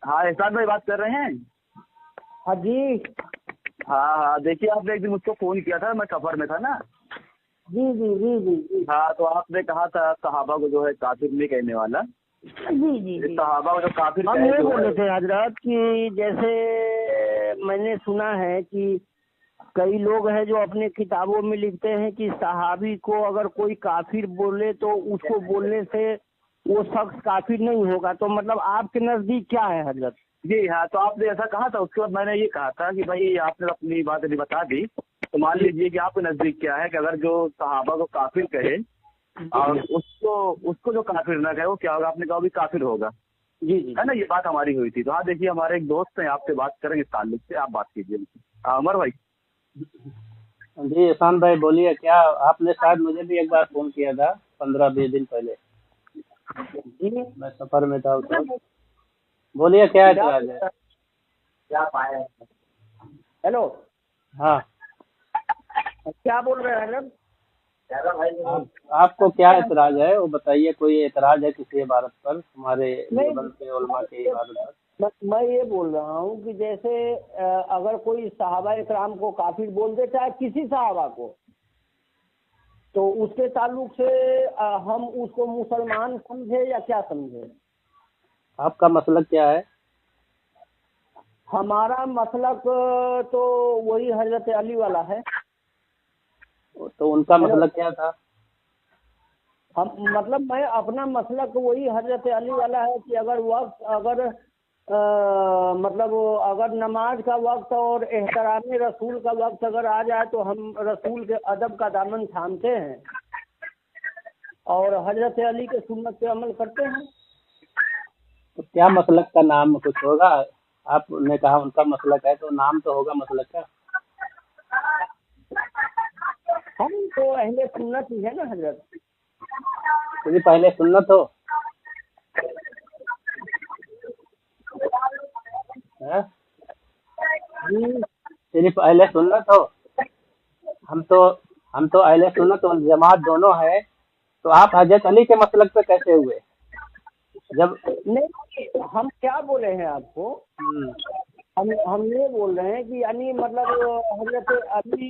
हाँ एहसान भाई बात कर रहे हैं। हाँ जी। हाँ हाँ, देखिए आपने एक दिन मुझको फोन किया था, मैं सफर में था ना। जी जी जी जी जी। हाँ, तो आपने कहा था सहाबा को जो है काफिर नहीं कहने वाला। जी जी जी। सहाबा को जो काफिर हम कहे ये जो बोले है। थे हजरत कि जैसे मैंने सुना है कि कई लोग हैं जो अपने किताबों में लिखते हैं कि सहाबी को अगर कोई काफिर बोले तो उसको बोलने से वो शख्स काफिर नहीं होगा, तो मतलब आपके नजदीक क्या है हजरत? जी हाँ, तो आपने ऐसा कहा था, उसके बाद मैंने ये कहा था कि भाई आपने अपनी बात अभी बता दी, तो मान लीजिए कि आपके नजदीक क्या है कि अगर जो सहाबा को काफिर कहे और उसको उसको जो काफिर ना कहे वो क्या होगा, आपने कहा वो भी काफिर होगा। जी जी है ना, ये बात हमारी हुई थी। तो हाँ देखिए, हमारे एक दोस्त हैं, आपसे बात करेंगे इस ताल्लुक से, आप बात कीजिए उनसे। हाँ उमर भाई। जी एहसान भाई बोलिए। क्या आपने शायद मुझे भी एक बार फोन किया था 15-20 दिन पहले। जी। मैं सफर में था उस वक्त। बोलिए क्या एतराज है। क्या पाया? हेलो, हाँ, क्या बोल रहे हैं हजरत? आपको क्या एतराज है वो बताइए। कोई एतराज है किसी इबारत पर, हमारे नहीं, देवबंद के उलमा की इबारत पर? मैं ये बोल रहा हूँ कि जैसे अगर कोई सहाबा इकराम को काफिर बोल दे, चाहे किसी सहाबा को, तो उसके ताल्लुक से हम उसको मुसलमान समझे या क्या समझे? आपका मसलक क्या है? हमारा मसलक तो वही हजरत अली वाला है। तो उनका हेलो, मसलक क्या था? हम मतलब मैं अपना मसलक वही हजरत अली वाला है कि अगर वक्त अगर मतलब अगर नमाज का वक्त और एहतराम रसूल का वक्त अगर आ जाए तो हम रसूल के अदब का दामन थामते हैं और हजरत अली के सुन्नत पे अमल करते हैं। तो क्या मसलक का नाम कुछ होगा? आपने कहा उनका मसलक है, तो नाम तो होगा मसलक का। हम तो अहले सुन्नत ही है ना हजरत। क्योंकि पहले सुन्नत हो है? जी सिर्फ अहले सुन्नत हो? हम तो हम तो अहले सुन्नत और जमात दोनों है। तो आप हजरत अली के मसलक पे कैसे हुए जब? नहीं, हम क्या बोले हैं आपको, हम ये बोल रहे हैं कि यानी मतलब हजरत अली,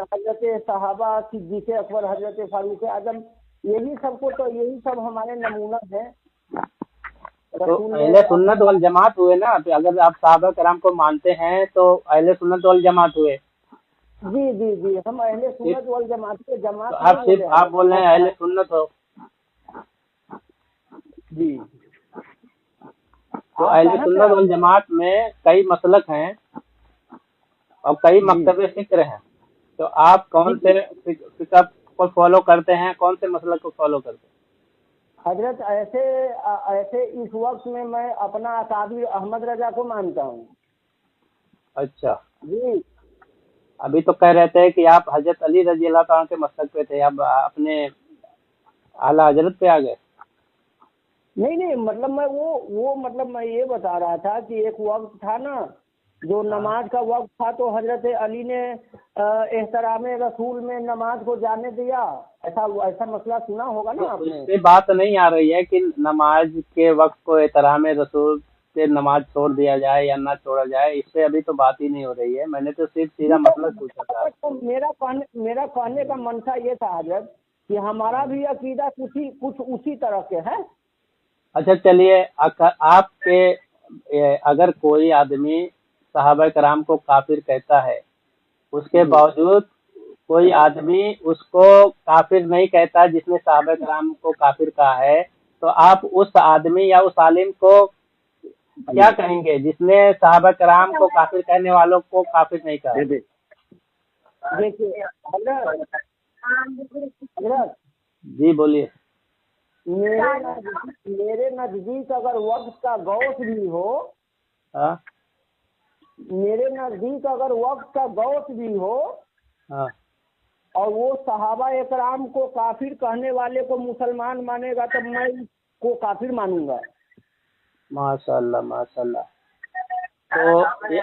हजरत सहाबा, सिद्दीक अकबर, हजरत फारूक आजम, यही सबको तो यही सब हमारे नमूना है। तो रसूल ने अहले सुन्नत वल जमात हुए ना। तो अगर आप साहबा कराम को मानते हैं तो अहले सुन्नत वल जमात हुए। जी जी जी, हम अहले सुन्नत वल जमात के तो जमात आप नहीं बोले सिर्फ आप बोल रहे हैं अहले सुन्नत हो। जी। तो आप अहले कहाँ से सुन्नत वल जमात में कई मसलक हैं और कई जी मकतब फिक्र हैं। तो आप जी कौन से फिक्र को फॉलो करते हैं, कौन से मसलक को फॉलो करते हैं? हजरत, ऐसे ऐसे इस वक्त में मैं अपना अकाबिर अहमद रजा को मानता हूँ। अच्छा, जी अभी तो कह रहे थे कि आप हजरत अली रजी अल्लाह तआला के मसलक पे थे, अब अपने आला हजरत पे आ गए। नहीं नहीं, मतलब मैं वो मतलब मैं ये बता रहा था कि एक वक्त था ना जो नमाज का वक्त था, तो हजरत अली ने एहतराम रसूल में नमाज को जाने दिया। ऐसा ऐसा मसला सुना होगा ना तो आपने? उससे बात नहीं आ रही है कि नमाज के वक्त को एहतराम रसूल से नमाज छोड़ दिया जाए या ना छोड़ा जाए। इससे अभी तो बात ही नहीं हो रही है। मैंने तो सिर्फ सीधा मतलब पूछा था तो आपको। मेरा कहने का मनसा ये था हजरत कि हमारा भी अकीदा कुछ उसी तरह के है। अच्छा चलिए, आपके अगर कोई आदमी सहाबा कराम को काफिर कहता है, उसके जी बावजूद कोई आदमी उसको काफिर नहीं कहता जिसने सहाबा कराम को काफिर कहा है, तो आप उस आदमी या उस आलिम को क्या जी। कहेंगे जिसने सहाबा कराम को काफिर कहने वालों को काफिर नहीं कहा? दे दे। देखिए हजरत, जी बोलिए। मेरे नजदीक अगर वक्त का गौस भी हो, हाँ मेरे नजदीक अगर वक्त का गौस भी हो हाँ। और वो सहाबा एकराम को काफिर कहने वाले को मुसलमान मानेगा, तब मैं को काफिर मानूंगा। माशाल्लाह माशाल्लाह। तो ये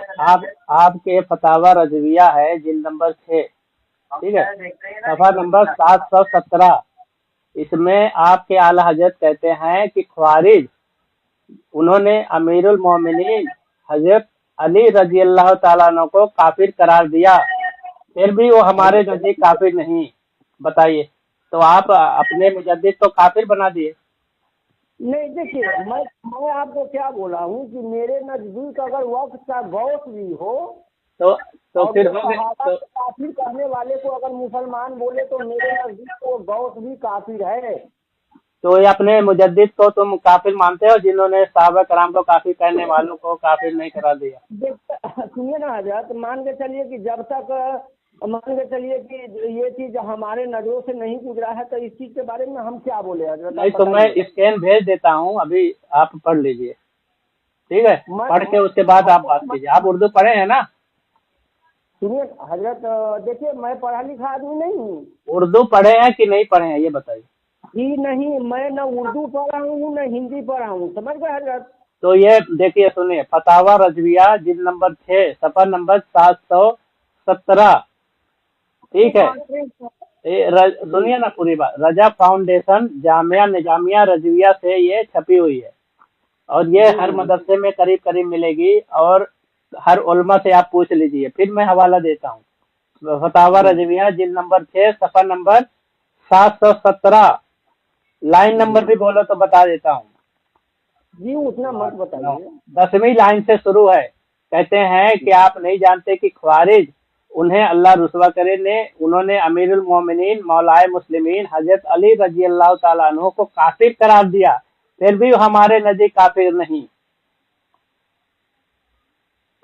आपके फतावा रजविया है, जिल्द नंबर 6, ठीक है, सफा नंबर 717। इसमें आपके आला हजरत कहते हैं कि ख्वारिज उन्होंने अमीरुल मोमिनीन हजरत अली रजी अल्लाह ताला अन्हु को काफिर करार दिया, फिर भी वो हमारे नजदीक काफिर नहीं। बताइए, तो आप अपने मुजद्दिद को काफिर बना दिए। नहीं देखिए, मैं आपको क्या बोला हूँ कि मेरे नजदीक अगर वक्त का गौस भी हो तो और फिर वो हो गए सहाबा तो, को काफिर करने वाले को अगर मुसलमान बोले तो मेरे नजदीक वो गौस भी काफिर है। तो ये अपने मुजद्दिद को तुम काफिर मानते हो जिन्होंने सहाबा कराम को काफिर करने वालों को काफिर नहीं करा दिया? सुनिए ना हजरत, मान के चलिए कि जब तक मान के चलिए कि ये चीज हमारे नजरों से नहीं गुजरा है तो इस चीज के बारे में हम क्या बोले हजरत? नहीं तो मैं स्कैन भेज देता हूँ, अभी आप पढ़ लीजिए, ठीक है? पढ़ के उसके बाद आप बात कीजिए। आप उर्दू पढ़े हैं ना? सुनिए हजरत, देखिए मैं पढ़ा लिखा आदमी नहीं हूँ। उर्दू पढ़े हैं कि नहीं पढ़े हैं ये बताइए। जी नहीं, मैं न उर्दू पढ़ा हूँ न हिंदी पढ़ा हूँ, समझ गए हजरत? तो ये देखिए, सुनिए, फतावा रजविया जिल्द नंबर 6 सफा नंबर 717, ठीक है? सुनिए ना पूरी बात। रजा फाउंडेशन जामिया निजामिया रजविया से ये छपी हुई है और ये हर मदरसे में करीब करीब मिलेगी और हर उलमा से आप पूछ लीजिए। फिर मैं हवाला देता हूँ, फतावा रजविया जिल्द नंबर 6 सफा नंबर 717, लाइन नंबर भी बोलो तो बता देता हूँ। जी उतना मत बताइए। 10वीं लाइन से शुरू है। कहते हैं कि आप नहीं जानते कि ख्वारिज, उन्हें अल्लाह रुसवा करे ने, उन्होंने अमीरुल मोमिनीन मौलाए मुस्लिमीन हजरत अली रजी अल्लाह ताला अन्हु को काफिर करार दिया, फिर भी हमारे नजदीक काफिर नहीं।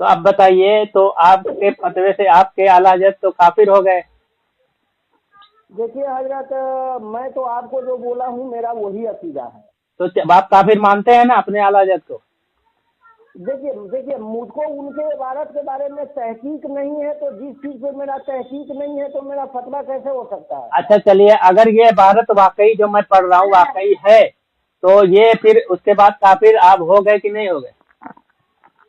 तो अब बताइए, तो आपके फतवे से आपके आला हजरत तो काफिर हो गए। देखिए हजरत, मैं तो आपको जो बोला हूँ मेरा वही अकीदा है। तो आप काफिर मानते हैं ना अपने आला हजरत को? देखिए मुझको उनके इबारत के बारे में तहकीक नहीं है, तो जिस चीज पे मेरा तहकीक नहीं है तो मेरा फतवा कैसे हो सकता है? अच्छा चलिए, अगर ये इबारत वाकई जो मैं पढ़ रहा हूँ वाकई है तो ये फिर उसके बाद काफिर आप हो गए कि नहीं हो गए?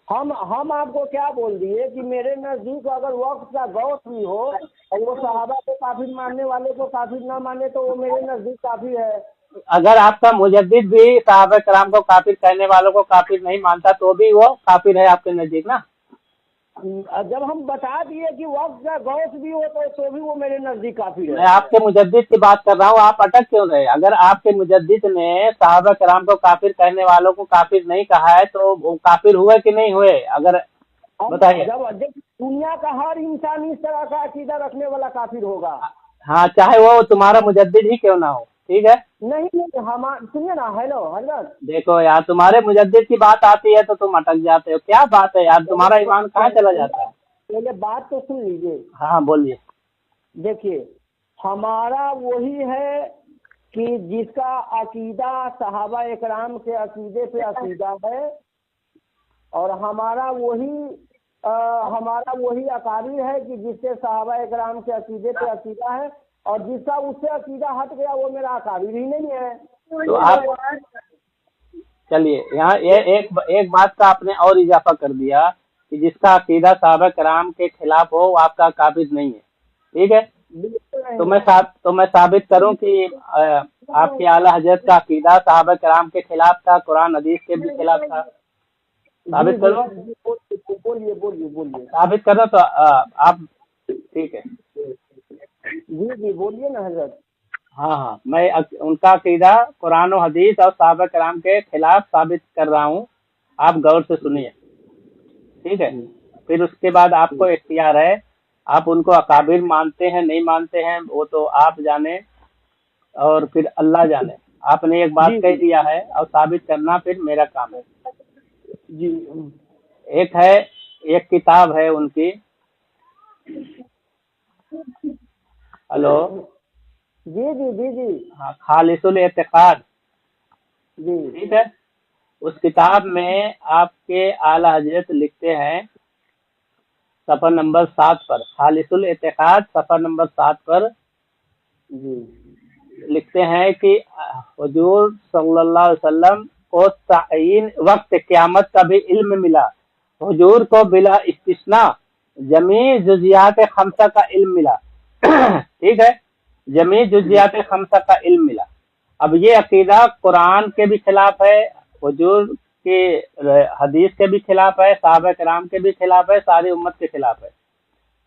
हम आपको क्या बोल दिए कि मेरे नजदीक अगर वक्त का गौस भी हो और वो सहाबा को काफिर मानने वाले को काफिर ना माने तो वो मेरे नजदीक काफिर है। अगर आपका मुजद्दिद भी सहाबा कराम को काफिर कहने वालों को काफिर नहीं मानता तो भी वो काफिर है आपके नजदीक ना? जब हम बता दिए कि वक्त का गौस भी हो तो भी वो मेरे नजदीक काफिर है। मैं आपके मुजद्दिद की बात कर रहा हूँ, आप अटक क्यों रहे? अगर आपके मुजद्दिद ने सहाबा कराम को काफिर कहने वालों को काफिर नहीं कहा है तो वो काफिर हुए कि नहीं हुए? अगर बताइए। जब दुनिया का हर इंसान इस तरह का अकीदा रखने वाला काफिर होगा। हाँ, चाहे वो तुम्हारा मुजद्दिद ही क्यों ना हो, ठीक है? नहीं हम सुनिए ना, हेलो हजरत, देखो यार, तुम्हारे मुजद्दिद की बात आती है तो तुम अटक जाते हो। क्या बात है यार, तुम्हारा ईमान कहाँ चला जाता है? पहले बात तो सुन लीजिए। हाँ बोलिए। देखिए हमारा वही है कि जिसका अकीदा सहाबा इकराम के अकीदे पे अकीदा है और हमारा वही अकाबिर है कि जिससे सहाबा इकराम के अकीदे पे अकीदा है और जिसका उससे अकीदा हट गया वो मेरा अकाबिर ही नहीं है। तो आप चलिए, यहाँ ये एक बात का आपने और इजाफा कर दिया कि जिसका अकीदा सहाबा कराम के खिलाफ हो वो आपका काबिज नहीं है, ठीक है? तो मैं साबित करूं कि आपके आला हजरत का अकीदा सहाबा कराम के खिलाफ था, कुरान हदीस के भी खिलाफ था। साबित करो। बोलिए साबित करो तो आप, ठीक है? जी बोलिए ना हजरत। हाँ, मैं उनका अकीदा कुरान और हदीस और सहाबा कराम के खिलाफ साबित कर रहा हूँ, आप गौर से सुनिए, ठीक है? फिर उसके बाद आपको इख्तियार है, आप उनको अकाबिर मानते हैं नहीं मानते हैं वो तो आप जाने और फिर अल्लाह जाने। आपने एक बात कह दिया है और साबित करना फिर मेरा काम है जी। एक किताब है उनकी, हेलो जी हाँ, खालिसुल एतिकाद, जी, ठीक है? उस किताब में आपके आला हजरत लिखते हैं सफा नंबर 7 पर, खालिसुल एतिकाद सफा नंबर 7 पर जी लिखते हैं कि हुजूर सल्लल्लाहु अलैहि वसल्लम को तायीन वक्त क़यामत का भी इल्म मिला। हुजूर को बिला इस्तिस्ना जमी जुज़ियात खमसा का इल्म मिला, ठीक है? जमी जुज़ियात खमसा का इल्म मिला। अब ये अकीदा कुरान के भी खिलाफ है, हुजूर हदीस के भी खिलाफ है, साहबा कराम के भी खिलाफ है, सारी उम्मत के खिलाफ है,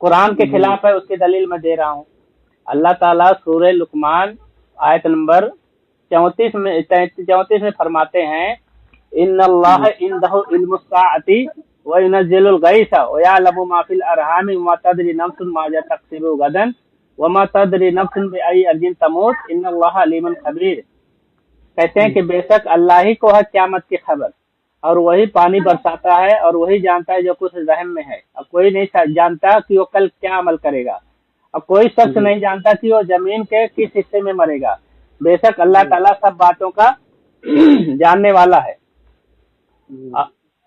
कुरान के खिलाफ है। उसकी दलील मैं दे रहा हूँ। अल्लाह ताला सूरह लुकमान आयत नंबर 34 में फरमाते हैं, इन्नल्लाह इंदहु इल्मुस साअती व युनज़्ज़िलुल गैस व यअलमु मा फिल अरहाम व मा तदरी नफ्सुन माज़ा तक्सिबु गदन व मा तदरी नफ्सुन बिअय्यि अर्दिन तमूत इन्नल्लाह अलीमुन खबीर। कहते हैं कि बेशक अल्लाह ही को है क़यामत की खबर, और वही पानी बरसाता है, और वही जानता है जो कुछ रहम में है। अब कोई नहीं जानता कि वो कल क्या अमल करेगा, अब कोई शख्स नहीं जानता कि वो जमीन के किस हिस्से में मरेगा। बेशक अल्लाह ताला सब बातों का जानने वाला है।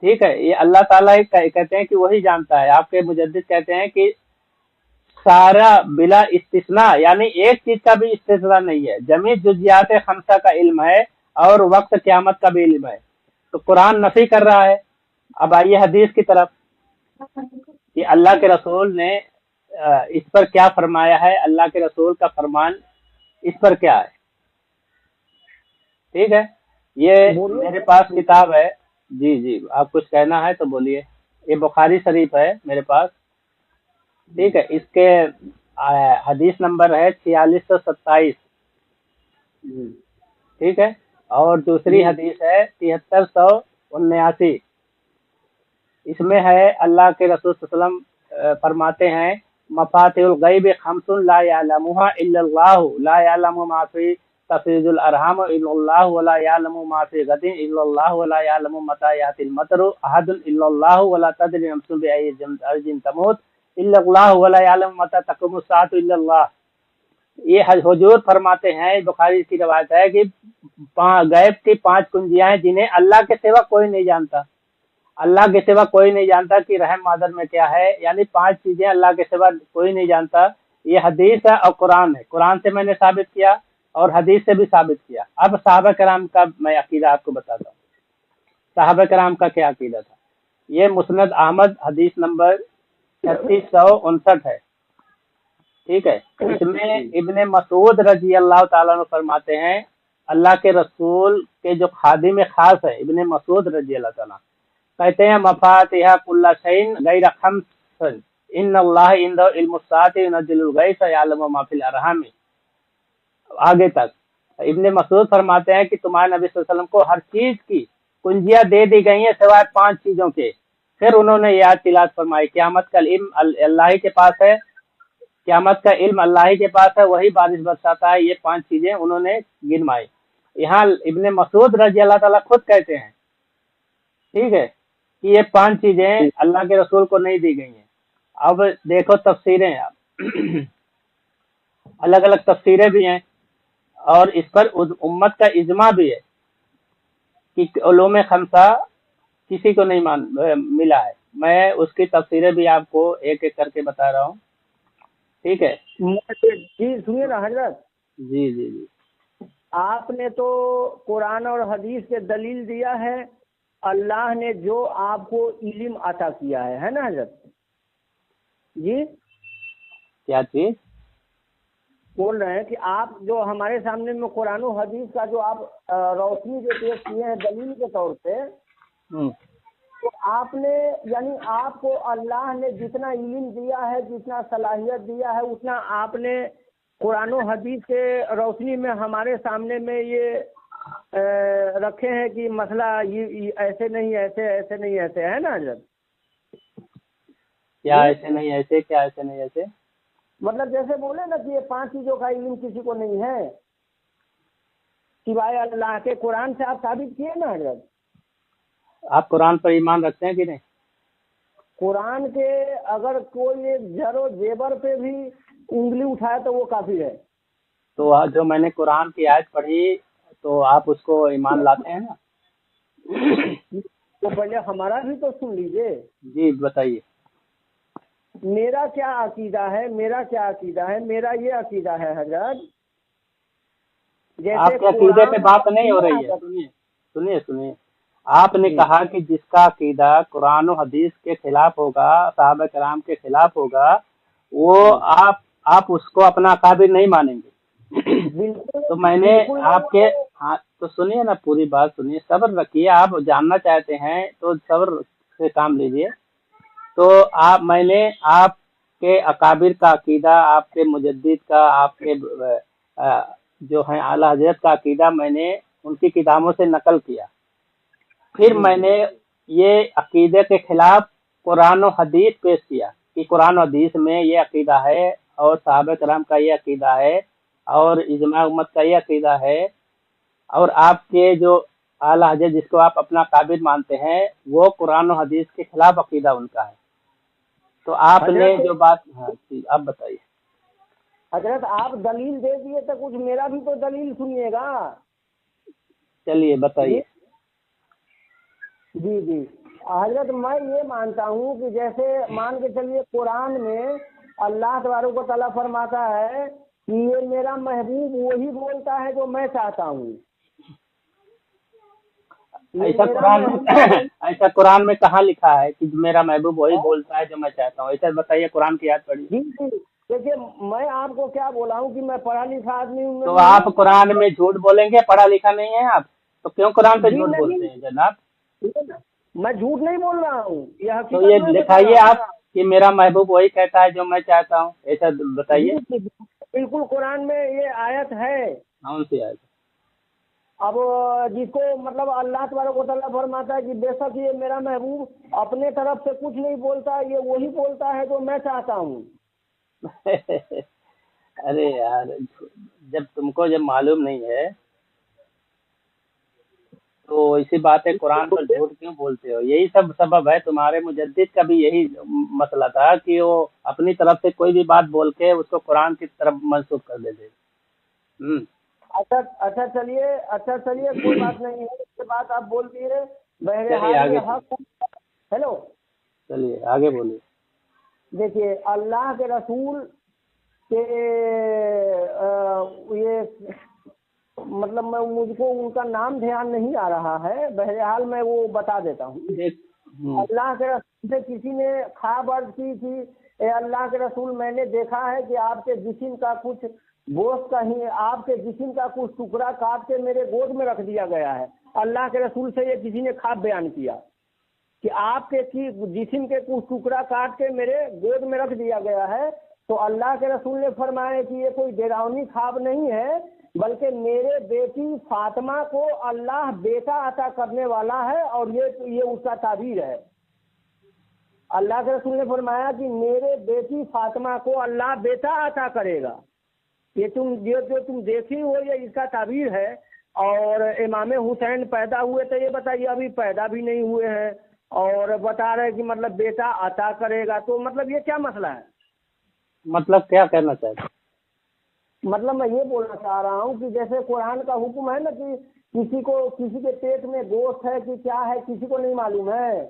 ठीक है, ये अल्लाह ताला ही कहते हैं कि वही जानता है। आपके मुजद्दिद कहते हैं कि सारा बिला इस्तिस्ना, यानी एक चीज का भी इस्तिस्ना नहीं है। जमी जुजियात खमसा का इल्म है और वक्त क़यामत का भी इल्म है। तो कुरान नफी कर रहा है। अब आइए हदीस की तरफ कि अल्लाह के रसूल ने इस पर क्या फरमाया है, अल्लाह के रसूल का फरमान इस पर क्या है। ठीक है, ये मेरे पास किताब है। जी जी, आप कुछ कहना है तो बोलिए। ये बुखारी शरीफ है मेरे पास। ठीक है, इसके हदीस नंबर है 4627। ठीक है, और दूसरी हदीस है 7379। इसमें है अल्लाह के रसूल सल्लल्लाहु अलैहि वसल्लम फरमाते हैं, मफातिहुल गैब खम्सुन ला यअलमुहा इल्लल्लाहु ला यअलमु मा फी तफीजुल अरहाम इल्लल्लाहु व ला यअलमु मा फी गदिन इल्लल्लाहु व ला यअलमु मता यातिल मतरु अहदुन इल्लल्लाहु व ला तदरी नफ्सुन बिअय्यि अर्दिन तमूत इल्लल्लाहु व ला यअलमु मता तक़ूमु साअतु इल्लल्लाह। ये हुजूर फरमाते हैं, बुखारी की रवायत है कि गैब की 5 कुंजियां हैं जिन्हें अल्लाह के सिवा कोई नहीं जानता। अल्लाह के सिवा कोई नहीं जानता कि रहम मादर में क्या है, यानी 5 चीजें अल्लाह के सिवा कोई नहीं जानता। ये हदीस है और कुरान है। कुरान से मैंने साबित किया और हदीस से भी साबित किया। अब सहाबा कराम का मैं अकीदा आपको बताता हूँ। सहाबा कराम का क्या अकीदा था। ये मुस्नद अहमद हदीस नंबर 3659 है। ठीक है, इसमें इब्ने मसूद रजी अल्लाह ताला अन्हु फरमाते हैं, अल्लाह के रसूल के जो खादिम खास है इब्ने मसूद रजी अल्लाह ताला, कहते हैं मफातिहा कुल्ला शैइन गैर खम्स इन्नल्लाह इंदहु इल्मुस साअति युनज़्ज़िलुल गैस यअलमु मा फिल अरहाम। आगे तक इब्ने मसूद फरमाते हैं कि तुम्हारे नबी सल्लल्लाहु अलैहि वसल्लम को हर चीज की कुंजियां दे दी गई हैं सिवाय 5 चीजों के। फिर उन्होंने याद तिलावत फरमाई, क़यामत का इल्म अल्लाह ही के पास है, क़यामत का इल्म अल्लाह ही के पास है, वही बारिश बरसाता है। ये 5 चीजें उन्होंने गिनवाई। यहाँ इब्ने मसूद रजी अल्लाह ताला खुद कहते हैं, ठीक है, कि ये 5 चीजें अल्लाह के रसूल को नहीं दी गई हैं। अब देखो तफसीरें, आप अलग अलग तफसीरें भी हैं और इस पर उम्मत का इजमा भी है कि उलूम खमसा किसी को नहीं मिला है। मैं उसकी तफसीरें भी आपको एक एक करके बता रहा हूँ। ठीक है जी, सुनिए ना हजरत। जी जी जी, आपने तो कुरान और हदीस के दलील दिया है, अल्लाह ने जो आपको इल्म अता किया है ना हजरत जी। क्या चीज बोल रहे हैं कि आप जो हमारे सामने में कुरान और हदीस का जो आप रोशनी जो पेश किए हैं दलील के तौर पे, तो आपने यानी आपको अल्लाह ने जितना इल्म दिया है, जितना सलाहियत दिया है, उतना आपने कुरान और हदीस के रोशनी में हमारे सामने में ये रखे हैं कि मसला ये ऐसे नहीं ऐसे, ऐसे नहीं ऐसे, है ना हजरत। क्या ऐसे नहीं ऐसे, क्या ऐसे नहीं ऐसे, मतलब जैसे बोले ना कि ये 5 चीजों का इल्म किसी को नहीं है सिवाय अल्लाह के। कुरान से आप साबित किए ना हजरत। आप कुरान पर ईमान रखते हैं कि नहीं? कुरान के अगर कोई एक जरो जेबर पे भी उंगली उठाए तो वो काफिर है। तो जो मैंने कुरान की आयत पढ़ी तो आप उसको ईमान लाते हैं ना? तो पहले हमारा भी तो सुन लीजिए। जी बताइए। मेरा क्या अकीदा है, मेरा क्या अकीदा है, मेरा ये अकीदा है हजरत, आपके अकीदे पे बात नहीं हो रही है। सुनिए सुनिए सुनिए, आपने कहा कि जिसका अकीदा कुरान और हदीस के खिलाफ होगा, साहबा कराम के खिलाफ होगा, वो आप उसको अपना काबिल नहीं मानेंगे। तो मैंने आपके तो सुनिए ना, पूरी बात सुनिए, सब्र रखिए। आप जानना चाहते हैं तो सब्र से काम लीजिए। तो मैंने आपके अकाबिर का अकीदा, आपके मुजद्दिद का, आपके जो है आला हजरत का अकीदा मैंने उनकी किताबों से नकल किया। फिर मैंने ये अकीदे के खिलाफ कुरान और हदीस पेश किया कि कुरान और हदीस में ये अकीदा है और सहाबा कराम का ये अकीदा है और इजमा उम्मत का ये अकीदा है, और आपके जो आला हजरत जिसको आप अपना काबिल मानते हैं वो कुरान और हदीस के खिलाफ अकीदा उनका है। तो आपने जो बात, हाँ जी आप बताइए। हजरत आप दलील दे दिए तो कुछ मेरा भी तो दलील सुनिएगा। चलिए बताइए। जी जी हजरत, मैं ये मानता हूँ कि जैसे मान के चलिए कुरान में अल्लाह तबारक व तआला फरमाता है कि ये मेरा महबूब वही बोलता है जो मैं चाहता हूँ। ऐसा कुरान में कहाँ लिखा है कि मेरा महबूब वही बोलता है जो मैं चाहता हूँ? ऐसा बताइए, कुरान की आयत पढ़िए। जी जी देखिए, मैं आपको क्या बोला हूँ कि मैं पढ़ा लिखा आदमी हूँ। तो आप कुरान में झूठ बोलेंगे? पढ़ा लिखा नहीं है आप तो क्यों कुरान पे झूठ बोलते हैं जनाब? मैं झूठ नहीं बोल रहा हूँ, यह तो ये दिखाइए आप कि मेरा महबूब वही कहता है जो मैं चाहता हूँ, ऐसा बताइए। बिल्कुल कुरान में ये आयत है। कौन सी आयत? अब जिसको मतलब अल्लाह तबारक व तआला फरमाता है कि बेशक ये मेरा महबूब अपने तरफ से कुछ नहीं बोलता, ये वही बोलता है जो मैं चाहता हूँ। अरे यार, जब मालूम नहीं है तो ऐसी बात है, कुरान पर झूठ क्यों बोलते हो? यही सब सबब है। तुम्हारे मुजद्दिद का भी यही मसला था कि वो अपनी तरफ से कोई भी बात बोल के उसको कुरान की तरफ मंसूब कर देते। अच्छा चलिए कोई बात नहीं है, इसके बाद आप बोल दिए बहरहाल हक। हेलो, चलिए आगे बोलिए। देखिए, अल्लाह के रसूल के ये मतलब मैं मुझको उनका नाम ध्यान नहीं आ रहा है, बहरहाल मैं वो बता देता हूँ। अल्लाह के रसूल से किसी ने ख्वाब अर्ज की थी, ए अल्लाह के रसूल मैंने देखा है कि आपके जिस्म का कुछ गोश्त कहीं, आपके जिस्म का कुछ टुकड़ा काट के मेरे गोद में रख दिया गया है। अल्लाह के रसूल से ये किसी ने ख्वाब बयान किया कि आपके जिस्म के कुछ टुकड़ा काट के मेरे गोद में रख दिया गया है। तो अल्लाह के रसूल ने फरमाया कि ये कोई डरावनी ख्वाब नहीं है, बल्कि मेरे बेटी फातिमा को अल्लाह बेटा अता करने वाला है और ये उसका ताबीर है। अल्लाह के रसूल ने फरमाया कि मेरे बेटी फातिमा को अल्लाह बेटा अता करेगा। ये जो तुम देखी हो ये इसका ताबीर है। और इमाम हुसैन पैदा हुए तो ये बताइए अभी पैदा भी नहीं हुए हैं और बता रहे कि मतलब बेटा अता करेगा। तो मतलब ये क्या मसला है? मतलब क्या कहना चाहते? मतलब मैं ये बोलना चाह रहा हूँ कि जैसे कुरान का हुक्म है ना कि किसी के पेट में गोश्त है कि क्या है किसी को नहीं मालूम है।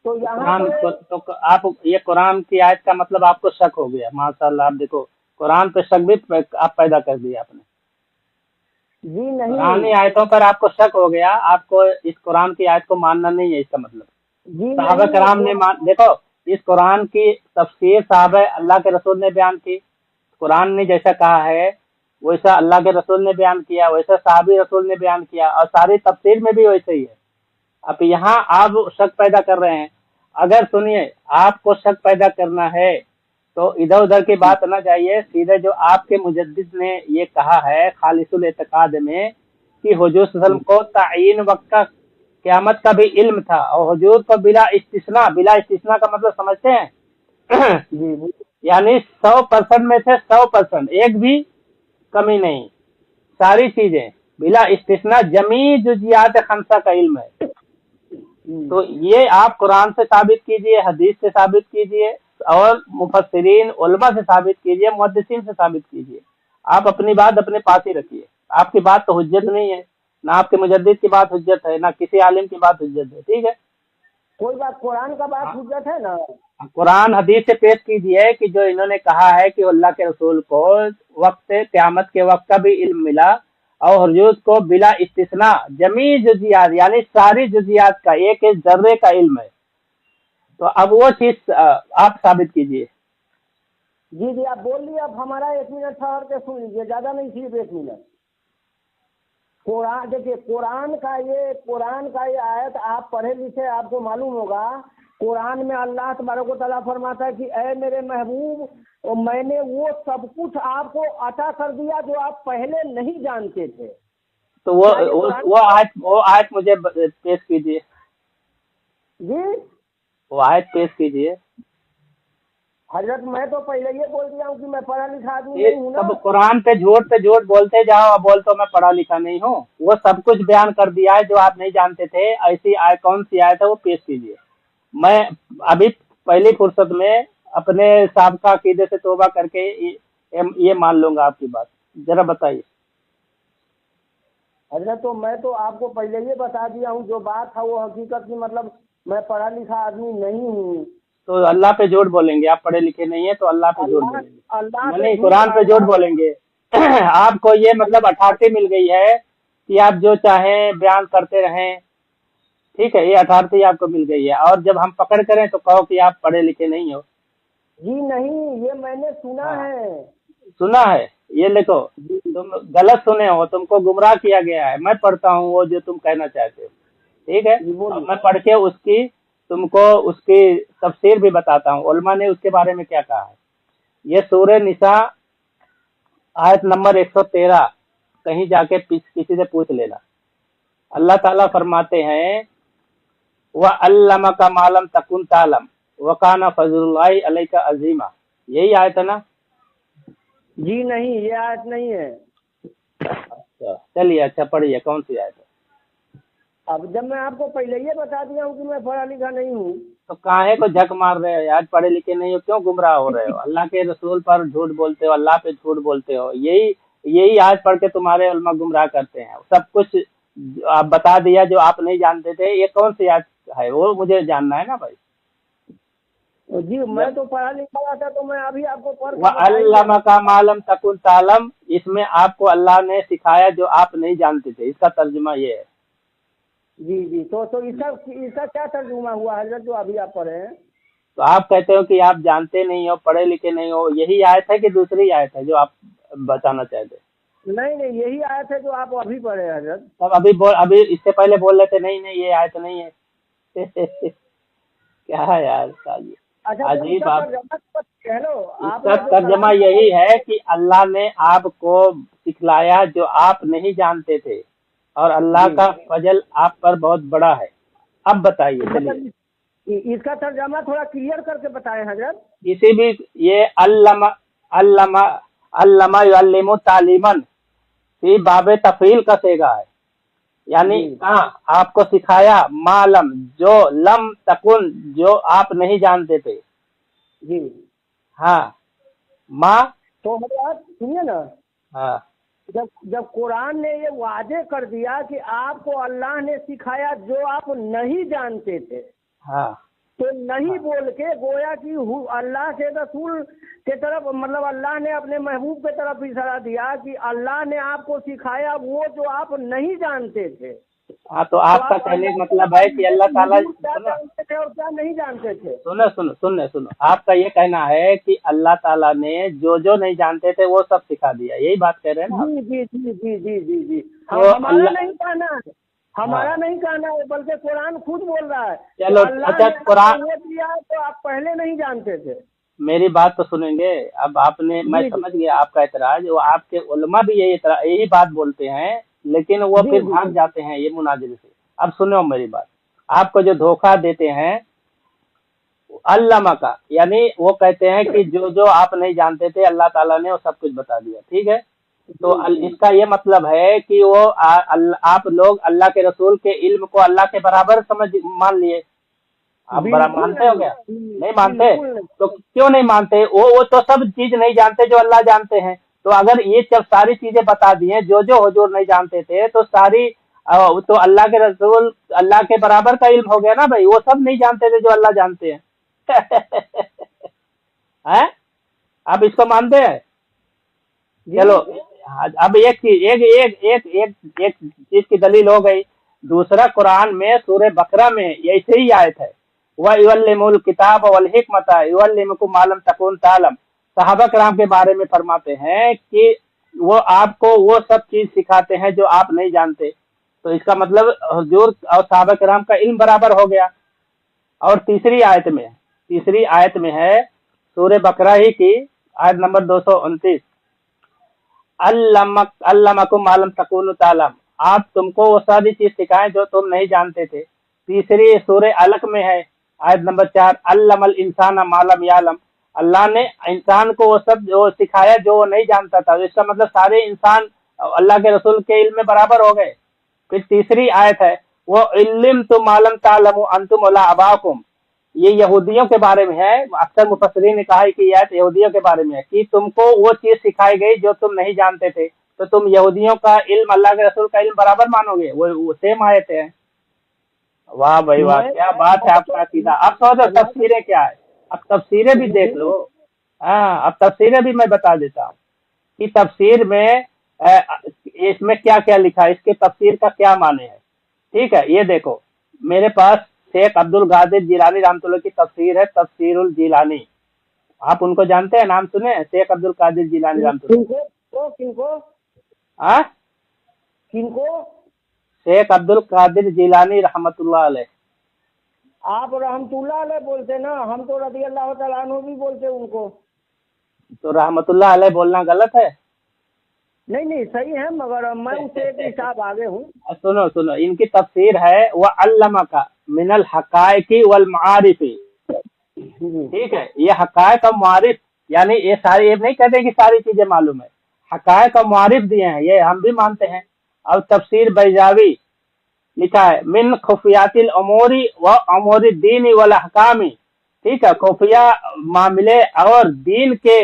तो यहाँ तो आप ये कुरान की आयत का मतलब आपको शक हो गया। माशाल्लाह, आप देखो कुरान पे शक भी आप पैदा कर दिया आपने। जी नहीं, कुरानी आयतों पर आपको शक हो गया, आपको इस कुरान की आयत को मानना नहीं है, इसका मतलब। सहाबा कराम ने देखो इस कुरान की तफसीर साहबा अल्लाह के रसूल ने बयान की। कुरान ने जैसा कहा है वैसा अल्लाह के रसूल ने बयान किया, वैसा साहबी रसूल ने बयान किया, और सारी तफसीर में भी वैसे ही है। अब यहाँ आप शक पैदा कर रहे हैं। अगर सुनिए, आपको शक पैदा करना है तो इधर उधर की बात न जाइए, सीधे जो आपके मुजद्दिद ने ये कहा है खालिसुल एतकाद में कि हुजूर सल्लल्लाहु अलैहि वसल्लम को तायीन वक्त का क़यामत का भी इल्म था और हुजूर को बिला इस्तिस्ना का मतलब समझते हैं? यानी 100% में से 100%, एक भी कमी नहीं, सारी चीजें बिला इस्तिस्ना जमी जुजियात खमसा का इल्म है। तो ये आप कुरान से साबित कीजिए, हदीस से साबित कीजिए और मुफस्सिरीन उलमा से साबित कीजिए, मुहद्दिसीन से साबित कीजिए। आप अपनी बात अपने पास ही रखिए। आपकी बात तो हुज्जत नहीं है, ना आपके मुजद्दिद की बात हुज्जत है, ना किसी आलिम की बात हुज्जत है। ठीक है, कोई बात कुरान का बात हुज्जत है ना। कुरान हदीस से पेश कीजिए कि जो इन्होंने कहा है कि अल्लाह के रसूल को वक्त क़यामत के वक्त का भी इल्म मिला और हुजूर को बिला इस्तिस्ना जमी जुजियात यानी सारी जुजियात का एक एक जर्रे का इल्म है। तो अब वो चीज आप साबित कीजिए। जी जी आप बोल लीजिए। अब हमारा 1 मिनट ठहर के सुन लीजिए, ज्यादा नहीं, सिर्फ 1 मिनट। कुरान देखिए, कुरान का ये आयत आप पढ़े लिखे, आपको मालूम होगा। कुरान में अल्लाह तबारक व तआला फरमाता है कि ऐ मेरे महबूब, और मैंने वो सब कुछ आपको अता कर दिया जो आप पहले नहीं जानते थे। तो वो आयत मुझे पेश कीजिए जी वो आयत पेश कीजिए। हजरत, मैं तो पहले ये बोल दिया हूँ कि मैं पढ़ा लिखा आदमी नहीं हूँ ना। सब कुरान पे झूठ बोलते जाओ और बोलते मैं पढ़ा लिखा नहीं हूँ। वो सब कुछ बयान कर दिया है जो आप नहीं जानते थे। ऐसी आयत कौन सी आयत है वो पेश कीजिए। मैं अभी पहली फुर्सत में अपने साबका अकीदे से तौबा करके ये मान लूंगा आपकी बात। जरा बताइए। हजरत, तो मैं तो आपको पहले ये बता दिया हूँ, जो बात था वो हकीकत की, मतलब मैं पढ़ा लिखा आदमी नहीं हूँ। तो अल्लाह पे झूठ बोलेंगे? आप पढ़े लिखे नहीं है तो अल्लाह पे झूठ बोलेंगे? नहीं, कुरान पे झूठ बोलेंगे। आपको ये मतलब अथॉरिटी मिल गई है कि आप जो चाहें बयान करते रहें, ठीक है? ये अथॉरिटी आपको मिल गई है, और जब हम पकड़ करें तो कहो कि आप पढ़े लिखे नहीं हो। जी नहीं, ये मैंने सुना है। सुना है? ये लिखो, तुम गलत सुने हो, तुमको गुमराह किया गया है। मैं पढ़ता हूँ वो जो तुम कहना चाहते हो, ठीक है? मैं पढ़ के तुमको उसकी तफसीर भी बताता हूँ, उलमा ने उसके बारे में क्या कहा है। ये सूरह निसा आयत नंबर 113, कहीं जाके किसी से पूछ लेना। अल्लाह ताला फरमाते हैं व अल्लमा का मालम तकुन तालम व काना फजलुल्लाहि अलैका अजीमा। यही आयत है ना? जी नहीं, ये आयत नहीं है। अच्छा चलिए, अच्छा पढ़िए, कौन सी आयत है? अब जब मैं आपको पहले ये बता दिया हूँ कि मैं पढ़ा लिखा नहीं हूँ, तो काहे को झक मार रहे हो यार? पढ़े लिखे नहीं हो, क्यों गुमराह हो रहे हो? अल्लाह के रसूल पर झूठ बोलते हो, अल्लाह पे झूठ बोलते हो। यही आयत पढ़ के तुम्हारे उलमा गुमराह करते हैं। सब कुछ आप बता दिया जो आप नहीं जानते थे। ये कौन सी आयत है वो मुझे जानना है ना भाई। जी मैं तो पढ़ा लिखा था, तो मैं अभी आपको पढ़ व अल्लमा का मालम तकुन तालम, इसमें आपको अल्लाह ने सिखाया जो आप नहीं जानते थे। इसका तर्जुमा ये है। जी तो इसका क्या तर्जुमा हुआ हजरत, जो अभी आप पढ़े हैं? तो आप कहते हो कि आप जानते नहीं हो, पढ़े लिखे नहीं हो। यही आयत है कि दूसरी आयत है जो आप बताना चाहते? नहीं, यही आयत है जो आप अभी पढ़े हैं हजरत। तब अभी इससे पहले बोल रहे थे नहीं ये आयत नहीं है। क्या है यार साली, अजीब बात। इसका तर्जमा यही है कि अल्लाह ने आपको सिखलाया जो आप नहीं जानते थे, और अल्लाह का फजल आप पर बहुत बड़ा है। अब बताइए, चलिए इसका तर्जमा थोड़ा क्लियर करके बताएं हजरत। किसी भी ये अल्लमा युअल्लिमु तालीमन फी बाबे तफील का सेगा है, यानी कहाँ आपको सिखाया, मालम जो लम तकुन जो आप नहीं जानते थे। जी हाँ, माँ तो हजरत सुनिए ना। हाँ, जब कुरान ने ये वादे कर दिया कि आपको अल्लाह ने सिखाया जो आप नहीं जानते थे, हाँ, तो नहीं बोल के गोया कि अल्लाह के रसूल के तरफ, मतलब अल्लाह ने अपने महबूब के तरफ इशारा दिया कि अल्लाह ने आपको सिखाया वो जो आप नहीं जानते थे। हाँ, तो आपका कहने का मतलब है कि अल्लाह ताला जानते थे और क्या नहीं जानते थे। सुनो, आपका ये कहना है कि अल्लाह ताला ने जो नहीं जानते थे वो सब सिखा दिया, यही बात कह रहे हैं ना? जी तो हमारा नहीं कहना है, हमारा नहीं कहना है, बल्कि कुरान खुद बोल रहा है। चलो अच्छा, कुरान दिया तो आप पहले नहीं जानते थे। मेरी बात तो सुनेंगे। अब आपने, मैं समझ गया आपका एतराज। वो आपके उलमा भी यही बात बोलते हैं, लेकिन वो फिर भाग जाते हैं ये मुनाजिर से। अब सुनो मेरी बात। आपको जो धोखा देते हैं अल्लामा का, यानी वो कहते हैं कि जो आप नहीं जानते थे अल्लाह ताला ने वो सब कुछ बता दिया, ठीक है? तो इसका ये मतलब है कि वो आप लोग अल्लाह के रसूल के इल्म को अल्लाह के बराबर मान लिए। आप बड़ा मानते हो क्या? नहीं मानते? तो क्यों नहीं मानते? वो तो सब चीज नहीं जानते जो अल्लाह जानते हैं। तो अगर ये जब सारी चीजें बता दी हैं जो हुजूर नहीं जानते थे, तो सारी तो अल्लाह के रसूल अल्लाह के बराबर का इल्म हो गया ना भाई। वो सब नहीं जानते थे जो अल्लाह जानते हैं। हैं? आप इसको मानते हैं? चलो अब एक चीज की दलील हो गई। दूसरा, कुरान में सूरह बकरा में ऐसे ही आयत है, व युअल्लिमुल किताब वल हिकमत युअल्लिमुकुम मा लम तकुन तालम। सहाबा कराम के बारे में फरमाते हैं कि वो आपको वो सब चीज सिखाते हैं जो आप नहीं जानते। तो इसका मतलब हुजूर और सहाबा किराम का इल्म बराबर हो गया। और तीसरी आयत में है सूरह बकरा ही की आयत नंबर 229, अल्लमकुम मालम तकुनु तालम, आप तुमको वो सारी चीज सिखाएं जो तुम नहीं जानते थे। तीसरी सूरह अलक में है आयत नंबर 4, अल्लमल इंसान मालम यालम, अल्लाह ने इंसान को वो सब जो सिखाया जो वो नहीं जानता था। इसका मतलब सारे इंसान अल्लाह के रसूल के इल्म में बराबर हो गए। फिर तीसरी आयत है वो इल्म तुम मालम तालमु अंतुम वला अबाकुम, ये यहूदियों के बारे में है। अक्सर मुफस्सिरीन ने कहा है कि यह यहूदियों के बारे में है कि तुमको वो चीज सिखाई गई जो तुम नहीं जानते थे, तो तुम यहूदियों का इल्म अल्लाह के रसूल का इल्म बराबर मानोगे। वो सेम आयत है। वाह भाई वाह, क्या बात है आपका अकीदा। अब समझो तफसीरें क्या है, अब तफसीरें भी देख लो। हाँ, अब तफसीरें भी मैं बता देता हूँ कि तफसीर में इसमें क्या क्या लिखा है, इसके तफसीर का क्या माने है। ठीक है, ये देखो मेरे पास शेख अब्दुल कादिर जिलानी रहमतुल्लाह की तफसीर है, तफसीरुल जिलानी। आप उनको जानते हैं, नाम सुने हैं? शेख अब्दुल कादिर जिलानी रहमतुल्लाह। हाँ, किनको? शेख अब्दुल कादिर जिलानी रहमतुल्लाह अलैह। आप रहमतुल्लाह अलैह बोलते ना, हम तो रज़ी अल्लाह तआला अन्हु भी बोलते उनको। तो रहमतुल्लाह अलैह बोलना गलत है? नहीं नहीं सही है, मगर मैं उससे एक हिसाब आगे हूँ। सुनो, इनकी तफसीर है वह अल्लमा का मिनल हकायकी वल मारिफी। ठीक है, ये हकायक और मारिफ, यानी ये सारी, ये नहीं कहते कि सारी चीजें मालूम है, हकायक और मारिफ दिए हैं, ये हम भी मानते हैं। और तफसीर बैजावी लिखा है मिन खुफियातिल अमूरी व अमूरी दीन वल अहकामी। ठीक है, खुफिया मामले और दीन के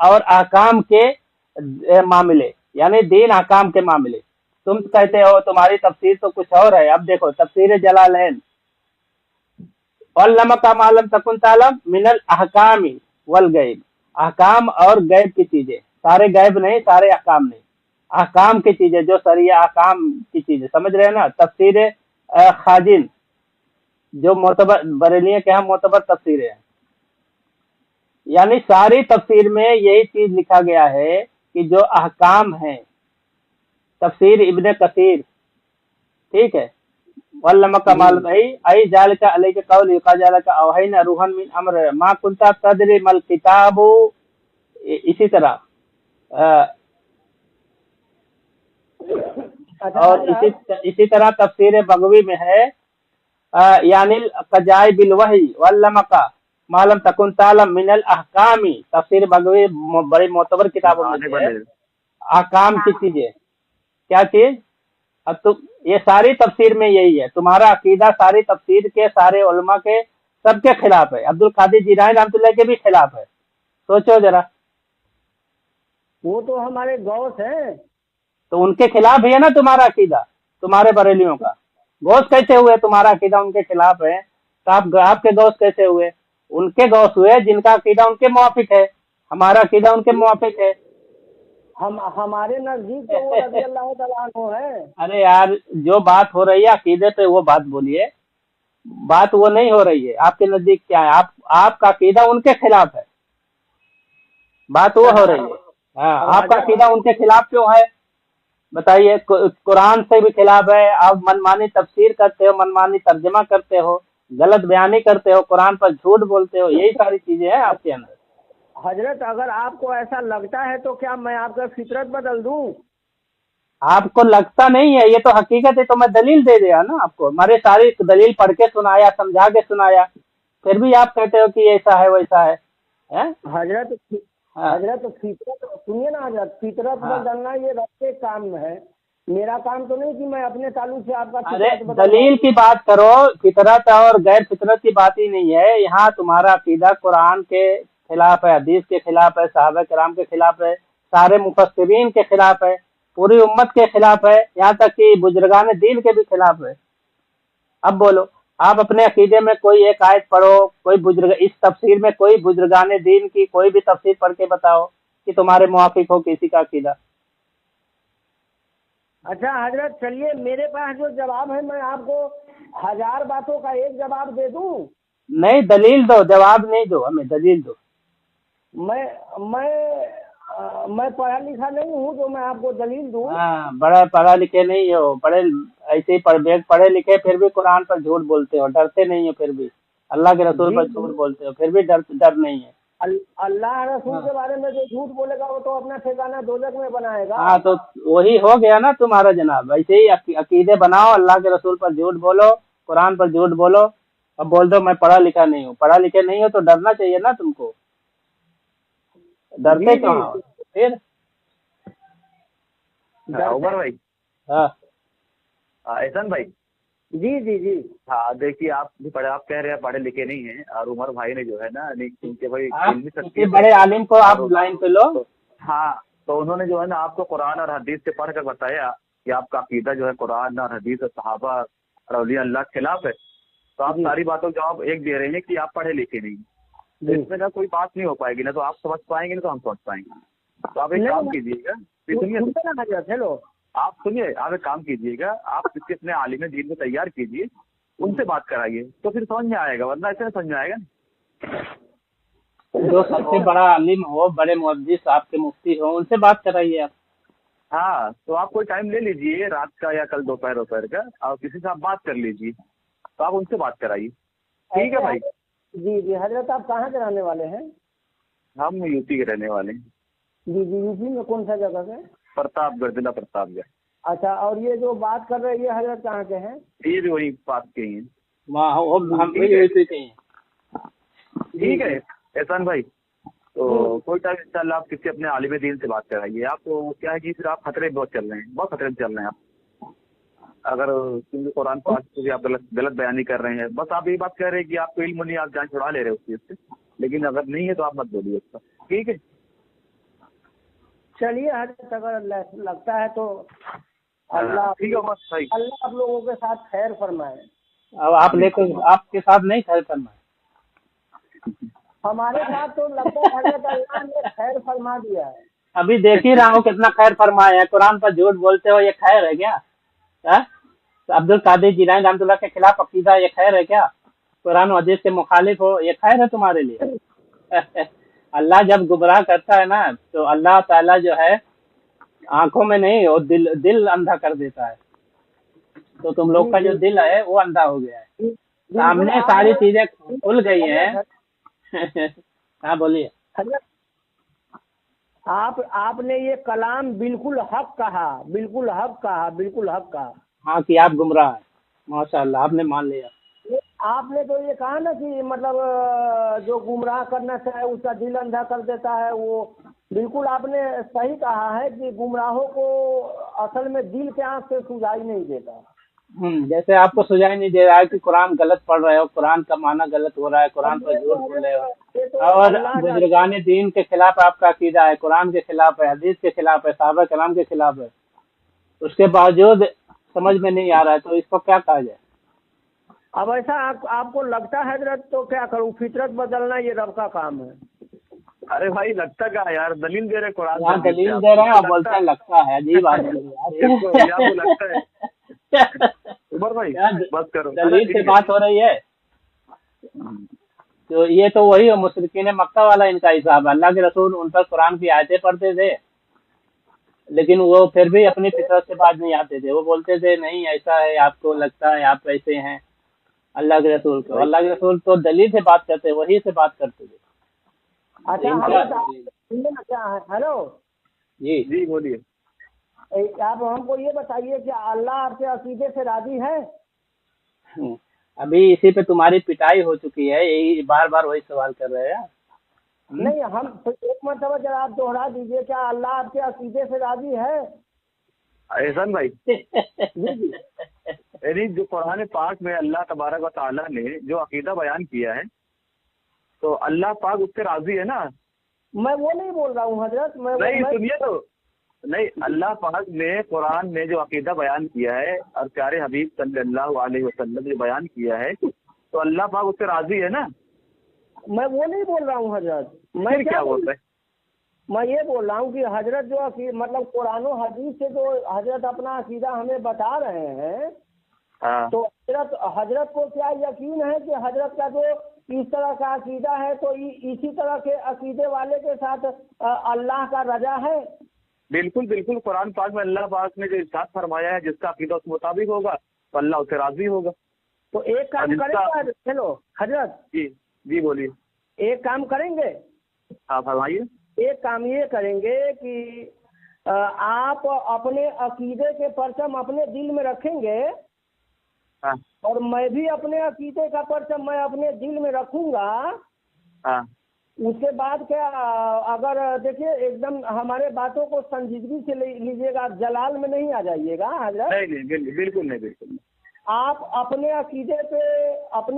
और अहकाम के मामले, यानी दीन अहकाम के मामले। तुम कहते हो तुम्हारी तफसीर तो कुछ और है। अब देखो तफसीर जलालैन, अल्लमा का मालम तकुन तालम मिनल अहकामी वल गैब, अहकाम और गैब की चीजें, सारे गैब नहीं, सारे अहकाम नहीं, अहकाम की चीजें जो शरिया अहकाम की चीजें, समझ रहे हो ना। तफसीर खाजिन जो मोतबर बरेलियों के यहाँ मोतबर तफसीर है, यानी सारी तफसीर में यही चीज लिखा गया है कि जो अहकाम है। तफसीर इब्ने कसीर, ठीक है, वल्लमा कमाल भाई आई जाल का अलग के कौल युकाजाल का अवहैना रूहन मिन अम्र मा कुंता तदरी मल किताबु। इसी तरह और इसी तरह तफसीर बगवी में है यानी कजाई बिल वही वल्लमा का मालम तकुन तालम मिनल अहकामी। तफसीर बगवी बड़ी मोतबर किताबों में है, अहकाम की चीजें। क्या चीज? अब तुम ये सारी तफसीर में यही है, तुम्हारा अकीदा सारी तफसीर के सारे उलमा के सबके खिलाफ है, अब्दुल कादिर जिलानी रहमतुल्लाह के भी खिलाफ है। सोचो जरा, वो तो हमारे गौस हैं, तो उनके खिलाफ है ना तुम्हारा अकीदा, तुम्हारे बरेलियों का। गौस कैसे हुए? तुम्हारा अकीदा उनके खिलाफ है, तो आपके गौस कैसे हुए? उनके गौस हुए जिनका अकीदा उनके मुवाफिक है, हमारा अकीदा उनके मुवाफिक है। हमारे नजदीक तो वो रज़ी अल्लाह तआला अन्हु है। अरे यार, जो बात हो रही है अकीदे पे वो बात बोलिए, बात वो नहीं हो रही है। आपके नजदीक क्या है? आपका अकीदा उनके खिलाफ है, बात वो हो रही है। हाँ, आपका अकीदा उनके खिलाफ क्यों है बताइए? कुरान से भी खिलाफ है, आप मनमानी तफसीर करते हो, मनमानी तर्जमा करते हो, गलत बयानी करते हो, कुरान पर झूठ बोलते हो, यही सारी चीजें हैं आपके अंदर। हजरत अगर आपको ऐसा लगता है तो क्या मैं आपका फितरत बदल दूं? आपको लगता नहीं है, ये तो हकीकत है, तो मैं दलील दे दिया ना आपको। हमारे सारी दलील पढ़ के सुनाया, समझा के सुनाया, फिर भी आप कहते हो कि ऐसा है वैसा है। हजरत फितरत सुनिए ना हजरत, फितरत बदलना ये रब के काम में है, मेरा काम तो नहीं कि मैं अपने ताल्लुक से आपका फितरत बदल। दलील की बात करो, फितरत और गैर फितरत की बात ही नहीं है यहाँ। तुम्हारा अकीदा कुरान के खिलाफ है, हदीस के खिलाफ है, सहाबा किराम के खिलाफ है, सारे मुफस्सिरीन के खिलाफ है, पूरी उम्मत के खिलाफ है, यहाँ तक कि बुजुर्गान दीन के भी खिलाफ है। अब बोलो, आप अपने अकीदे में कोई एक आयत पढ़ो, कोई बुजुर्ग इस तफसीर में कोई बुजुर्गान दीन की कोई भी तफसीर पढ़ के बताओ कि तुम्हारे मुवाफिक हो किसी का अकीदा। अच्छा हजरत, चलिए मेरे पास जो जवाब है मैं आपको 1000 बातों का एक जवाब दे दूं? नहीं, दलील दो, जवाब नहीं दो, हमें दलील दो। मैं मैं पढ़ा लिखा नहीं हूँ जो मैं आपको दलील दूँ। हाँ, बड़ा पढ़ा लिखे नहीं हो, ऐसे ही पढ़े लिखे फिर भी कुरान पर झूठ बोलते हो, डरते नहीं हो फिर भी, अल्लाह के रसूल पर झूठ बोलते हो फिर भी डर नहीं है। अल्लाह रसूल के बारे में जो झूठ बोलेगा वो तो अपना ठिकाना दोजख में बनाएगा। हाँ, तो वही हो गया ना तुम्हारा जनाब। ऐसे ही अकीदे बनाओ, अल्लाह के रसूल पर झूठ बोलो, कुरान पर झूठ बोलो, अब बोल दो मैं पढ़ा लिखा नहीं हूँ। पढ़ा लिखे नहीं हो तो डरना चाहिए ना तुमको, डरते कहाँ हो फिर? उमर भाई, हाँ एहसान भाई, जी। हाँ देखिए, आप कह रहे हैं पढ़े लिखे नहीं हैं, और उमर भाई ने जो है ना, नहीं क्योंकि भाई किसी बड़े आलिम को आप लाइन पे लो। हाँ, तो उन्होंने जो है ना आपको कुरान और हदीस से पढ़ कर बताया कि आपका अकीदा जो है कुरान और हदीस और सहाबा और औलिया अल्लाह के खिलाफ है, तो आप सारी बातों का जवाब एक दे रहे हैं कि आप पढ़े लिखे नहीं। तो इसमें ना कोई बात नहीं हो पाएगी, ना तो आप समझ पाएंगे ना तो हम समझ पाएंगे। तो आप एक काम कीजिएगा, हेलो, आप सुनिए, आप एक काम कीजिएगा, आप किसी अपने आलिम दीन को तैयार कीजिए, उनसे बात कराइए, तो फिर समझ में आएगा, वरना ऐसे नहीं समझ में आएगा। जो सबसे बड़ा आलिम हो, बड़े मुहद्दिस आपके मुफ्ती हो, उनसे बात कराइए आप। हाँ, तो आप कोई टाइम ले लीजिए, रात का या कल दोपहर का, और किसी से आप बात कर लीजिए, तो आप उनसे बात कराइए। ठीक है भाई। जी हजरत, आप कहाँ के रहने वाले हैं? हम यूपी के रहने वाले हैं। जी यूपी में कौन सा जगह से? प्रतापगढ़, जिला प्रतापगढ़। अच्छा, और ये जो बात कर रहे हैं ये हजरत कहाँ के हैं? ये भी वही पास के ही हैं। हम भी यूपी के हैं। ठीक है एहसान भाई, तो कोई टाइम इंशाल्लाह आप किसी अपने आलिम दीन से बात कराइए। आप तो क्या है कि फिर आप खतरे बहुत चल रहे हैं, बहुत खतरे में चल रहे हैं आप। अगर क्योंकि कुरान पाक से भी आप गलत बयानी कर रहे हैं, बस आप यही बात कह रहे हैं कि आपको इल्म नहीं, आप जान छुड़ा ले रहे हो उस चीज से, लेकिन अगर नहीं है तो आप मत बोलिए उसका। ठीक है, चलिए हजरत, अगर लगता है तो अल्लाह, ठीक है बस भाई, अल्लाह आप लोगों के साथ खैर फरमाए। अब आप लेकर आपके साथ नहीं खैर फरमाए, हमारे साथ तो लगता है हजरत अल्लाह ने खैर फरमा दिया है। अभी देख ही रहा हूँ कितना खैर फरमाया है। कुरान पर झूठ बोलते हो, ये खैर है क्या? अब्दुल कादिर जिलानी रहमतुल्लाह के खिलाफ अकीदा, ये खैर है क्या? कुरान हदीस के मुखालिफ हो, ये खैर है तुम्हारे लिए? अल्लाह जब गुमराह करता है ना, तो अल्लाह ताला जो है आंखों में नहीं, वो दिल अंधा कर देता है। तो तुम लोग का जो दिल है वो अंधा हो गया है, सामने सारी चीजें खुल गई हैं। हाँ बोलिए। आपने ये कलाम बिल्कुल हक कहा, बिल्कुल हक कहा, बिल्कुल हक कहा। हाँ कि आप गुमराह हैं, माशाअल्लाह, आपने मान लिया। आपने तो ये कहा ना कि मतलब जो गुमराह करना चाहे उसका दिल अंधा कर देता है, वो बिल्कुल आपने सही कहा है कि गुमराहों को असल में दिल के आंख से सुझाई नहीं देता। जैसे आपको सुझाई नहीं दे रहा है कि कुरान गलत पढ़ रहे हो, कुरान का माना गलत हो रहा है, कुरान पर झूठ बोल रहे हो, और बुजुर्गान दीन के खिलाफ आपका अकीदा है, कुरान के खिलाफ है, हदीस के खिलाफ है, साहबा कलाम के खिलाफ है, उसके बावजूद समझ में नहीं आ रहा है, तो इसको क्या कहा जाए? अब ऐसा आपको लगता है हजरत, तो क्या करूं, फितरत बदलना ये रब का काम है। अरे भाई लगता क्या यार, दलील दे रहे कुरान, यहाँ दलील दे रहे हैं और बोलते हैं लगता है। अजीब आदमी यार, आपको लगता है? उमर भाई बस करो, दलील से बात हो रही है। तो ये तो वही हो, मुशरिकीन मक्का वाला इनका हिसाब है। अल्लाह के रसूल उन पर कुरान की आयतें पढ़ते थे, लेकिन वो फिर भी अपनी फितरत से बात नहीं आते थे। वो बोलते थे नहीं ऐसा है, आपको लगता है आप ऐसे हैं। अल्लाह के रसूल तो दलील से बात करते, वही से बात करते थे। अच्छा क्या है, हेलो जी बोलिए। आप हमको ये बताइए कि अल्लाह आपके अकीदे से राजी है? अभी इसी पे तुम्हारी पिटाई हो चुकी है, यही बार बार वही सवाल कर रहे हैं। नहीं, हम तो एक मरतबा जरा आप दोहरा दीजिए, क्या अल्लाह आपके अकीदे से राजी है? एहसान भाई यानी जो कुरान पाक में अल्लाह तबारक व तआला ने जो अकीदा बयान किया है, तो अल्लाह पाक उससे राजी है ना? मैं वो नहीं बोल रहा हूँ हजरत, नहीं सुनिए तो, नहीं, अल्लाह पाक ने कुरान में जो अकीदा बयान किया है और प्यारे हबीब सल्लल्लाहु अलैहि वसल्लम ने बयान किया है, तो अल्लाह पाक उससे राजी है ना? मैं वो नहीं बोल रहा हूँ हजरत। मैं क्या बोल रहे? मैं ये बोल रहा हूँ कि हजरत जो मतलब कुरान और हदीस से जो हजरत अपना अकीदा हमें बता रहे हैं, तो हजरत को क्या यकीन है कि हजरत का जो इस तरह का अकीदा है तो इसी तरह के अकीदे वाले के साथ अल्लाह का रजा है। बिल्कुल बिल्कुल, कुरान पाक में अल्लाह पाक ने जो इरशाद फरमाया है, जिसका अकीदा उस मुताबिक होगा तो अल्लाह उससे राजी होगा। तो एक काम करेंगे, चलो हजरत जी जी बोलिए। एक काम करेंगे, हाँ फरमाइए। एक काम ये करेंगे कि आप अपने अकीदे के परचम अपने दिल में रखेंगे, हाँ और मैं भी अपने अकीदे का परचम मैं अपने दिल में रखूंगा। हाँ उसके बाद क्या, अगर देखिए एकदम हमारे बातों को संजीदगी से लीजिएगा, आप जलाल में नहीं आ जाइएगा हजरत। नहीं नहीं बिल्कुल नहीं, बिल्कुल नहीं। आप अपने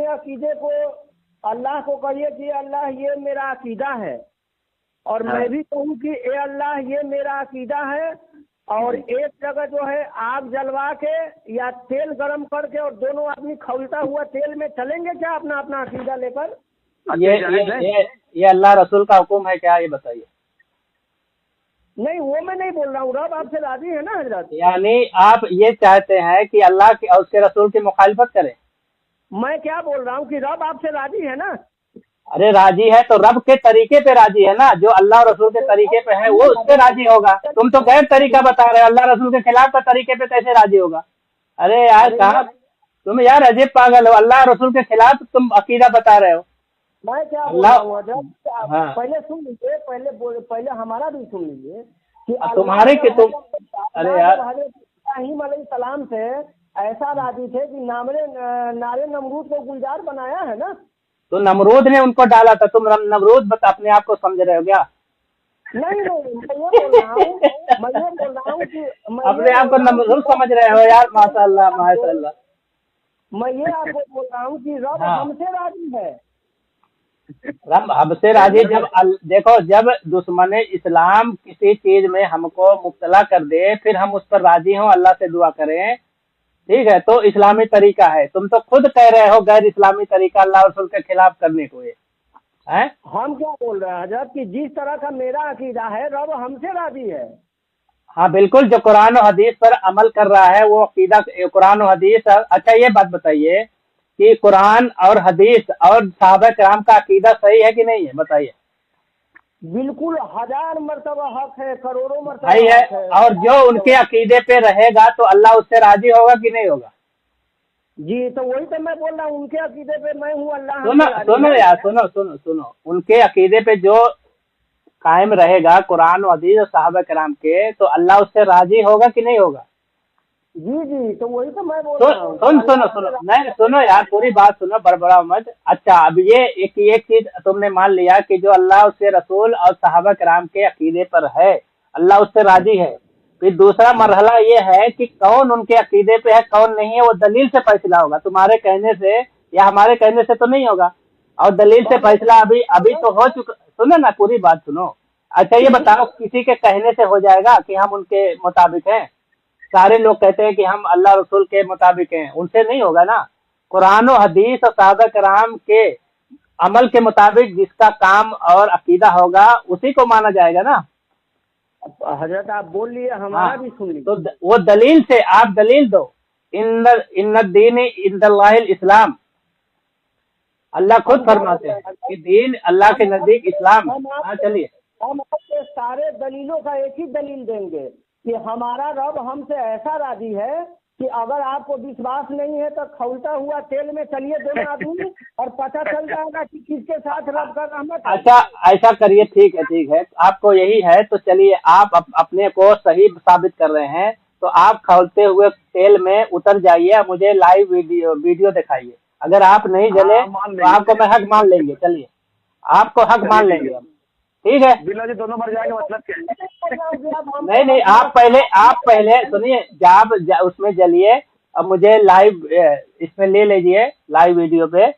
अकीदे को अल्लाह को कहिए कि अल्लाह ये मेरा अकीदा है, और हाँ। मैं भी कहूँ कि ए अल्लाह ये मेरा अकीदा है। और एक जगह जो है आग जलवा के या तेल गरम करके और दोनों आदमी खौलता हुआ तेल में चलेंगे क्या अपना अपना अकीदा लेकर? ये अल्लाह रसूल का हुक्म है क्या, ये बताइए। नहीं वो मैं नहीं बोल रहा हूँ, रब आपसे राजी है ना हजरत? यानी आप ये चाहते हैं कि अल्लाह की और उसके रसूल की मुखालिफत करें? मैं क्या बोल रहा हूँ कि रब आपसे राजी है ना? अरे राजी है तो रब के तरीके पे राजी है ना, जो अल्लाह और रसूल के तरीके पे है वो उससे राजी होगा। तुम तो गैर तरीका बता रहे हो, अल्लाह रसूल के खिलाफ का तरीके पे कैसे राजी होगा? अरे यार कहाँ तुम यार अजीब पागल हो, अल्लाह रसूल के खिलाफ तुम अकीदा बता रहे हो। मैं क्या बोल रहा हूँ हाँ। पहले सुन लीजिए, पहले हमारा भी सुन लीजिए कि तुम्हारे के तुम, अरे यार इब्राहीम अलैहिस्सलाम से ऐसा राजी थे कि नारे नमरूद को गुलजार बनाया है ना। तो नमरूद ने उनको डाला था, तुम नमरूद अपने आप को समझ रहे हो क्या? नहीं मैं ये बोल रहा हूँ कि अपने आप को नमरूद समझ रहे हो यार, माशाल्लाह माशाल्लाह। मैं ये आपको बोल रहा हूँ कि रब हमसे राजी है। रब हमसे राजी देखो, जब दुश्मन इस्लाम किसी चीज में हमको मुब्तला कर दे फिर हम उस पर राजी हों, अल्लाह से दुआ करें, ठीक है, तो इस्लामी तरीका है। तुम तो खुद कह रहे हो गैर इस्लामी तरीका अल्लाह रसूल के खिलाफ करने को ये है। हम क्या बोल रहे हैं हजरत कि जिस तरह का मेरा अकीदा है रब हमसे राजी है। हाँ बिल्कुल, जो कुरान और हदीस पर अमल कर रहा है वो अकीदा कुरान और हदीस। अच्छा ये बात बताइए कि कुरान और हदीस और सहाबा किराम का अकीदा सही है कि नहीं है, बताइए। बिल्कुल 1000 मरतबा हक है, करोड़ों मरतबा सही है। हक है। और जो उनके अकीदे पे रहेगा तो अल्लाह उससे राजी होगा कि नहीं होगा? जी तो वही तो मैं बोल रहा हूँ, उनके अकीदे पे मैं हूँ, अल्लाह सुनो यार, सुनो उनके अकीदे पे जो कायम रहेगा कुरान और हदीस और सहाबा किराम के, तो अल्लाह उससे राजी होगा कि नहीं होगा? जी तो वही तो मैं बोल रहा हूँ। सुनो यार, पूरी बात सुनो, बड़बड़ाओ मत। अच्छा अब ये एक चीज तुमने मान लिया कि जो अल्लाह उसके रसूल और सहाबा किराम के अकीदे पर है अल्लाह उससे राजी है। फिर दूसरा मरहला ये है कि कौन उनके अकीदे पे है कौन नहीं है, वो दलील से फैसला होगा, तुम्हारे कहने से या हमारे कहने से तो नहीं होगा। और दलील से फैसला अभी तो हो चुका। सुनो ना, पूरी बात सुनो। अच्छा ये बताओ, किसी के कहने से हो जाएगा कि हम उनके मुताबिक हैं? सारे लोग कहते हैं कि हम अल्लाह रसूल के मुताबिक हैं, उनसे नहीं होगा ना। कुरान और हदीस और सहाबा किराम के अमल के मुताबिक जिसका काम और अकीदा होगा उसी को माना जाएगा ना। हजरत आप बोल लिए, हमारा भी सुन लीजिए। तो वो दलील से आप दलील दो। इन्न दीन इंदल्लाहिल इस्लाम, अल्लाह खुद फरमाते हैं कि दीन अल्लाह के नजदीक इस्लाम। हाँ चलिए, हम आपके सारे दलीलों का एक ही दलील देंगे कि हमारा रब हमसे ऐसा राजी है कि अगर आपको विश्वास नहीं है तो खौलता हुआ तेल में चलिए दोनों आदमी, और पता चल जाएगा कि किसके साथ रब का रहमत है। अच्छा ऐसा करिए, ठीक है, आपको यही है तो चलिए, आप अपने को सही साबित कर रहे हैं तो आप खौलते हुए तेल में उतर जाइए, मुझे लाइव वीडियो दिखाइए। अगर आप नहीं जले तो आपको मैं हक मान लेंगे। चलिए आपको हक मान लेंगे, ठीक है। बिल्ला जी दोनों मर जाएंगे मतलब क्या? नहीं आप पहले सुनिए, आप उसमें जलिए, अब मुझे लाइव इसमें ले लीजिए लाइव वीडियो पे,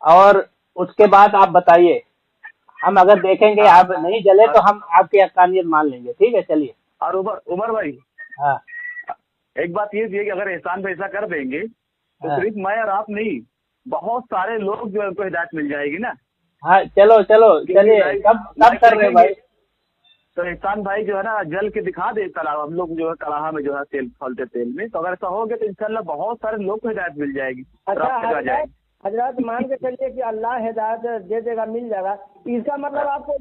और उसके बाद आप बताइए। हम अगर देखेंगे आप नहीं जले तो हम आपकी हक्कानियत मान लेंगे, ठीक है। चलिए। और उमर भाई, हाँ एक बात ये भी है कि अगर एहसान पे ऐसा कर देंगे तो सिर्फ मैं और आप नहीं, बहुत सारे लोग जो है उनको हिदायत मिल जाएगी ना। हाँ चलो चलिए, कब कर रहे हैं भाई? तो एहसान भाई जो है ना जल के दिखा दे तालाब, हम लोग जो है कड़ाहा में जो है तेल खोलते तेल में, तो अगर ऐसा हो गया तो इंशाल्लाह बहुत सारे लोग को हिदायत मिल जाएगी। अच्छा हजरत मान के चलिए कि अल्लाह हिदायत दे देगा, मिल जाएगा, इसका मतलब आपको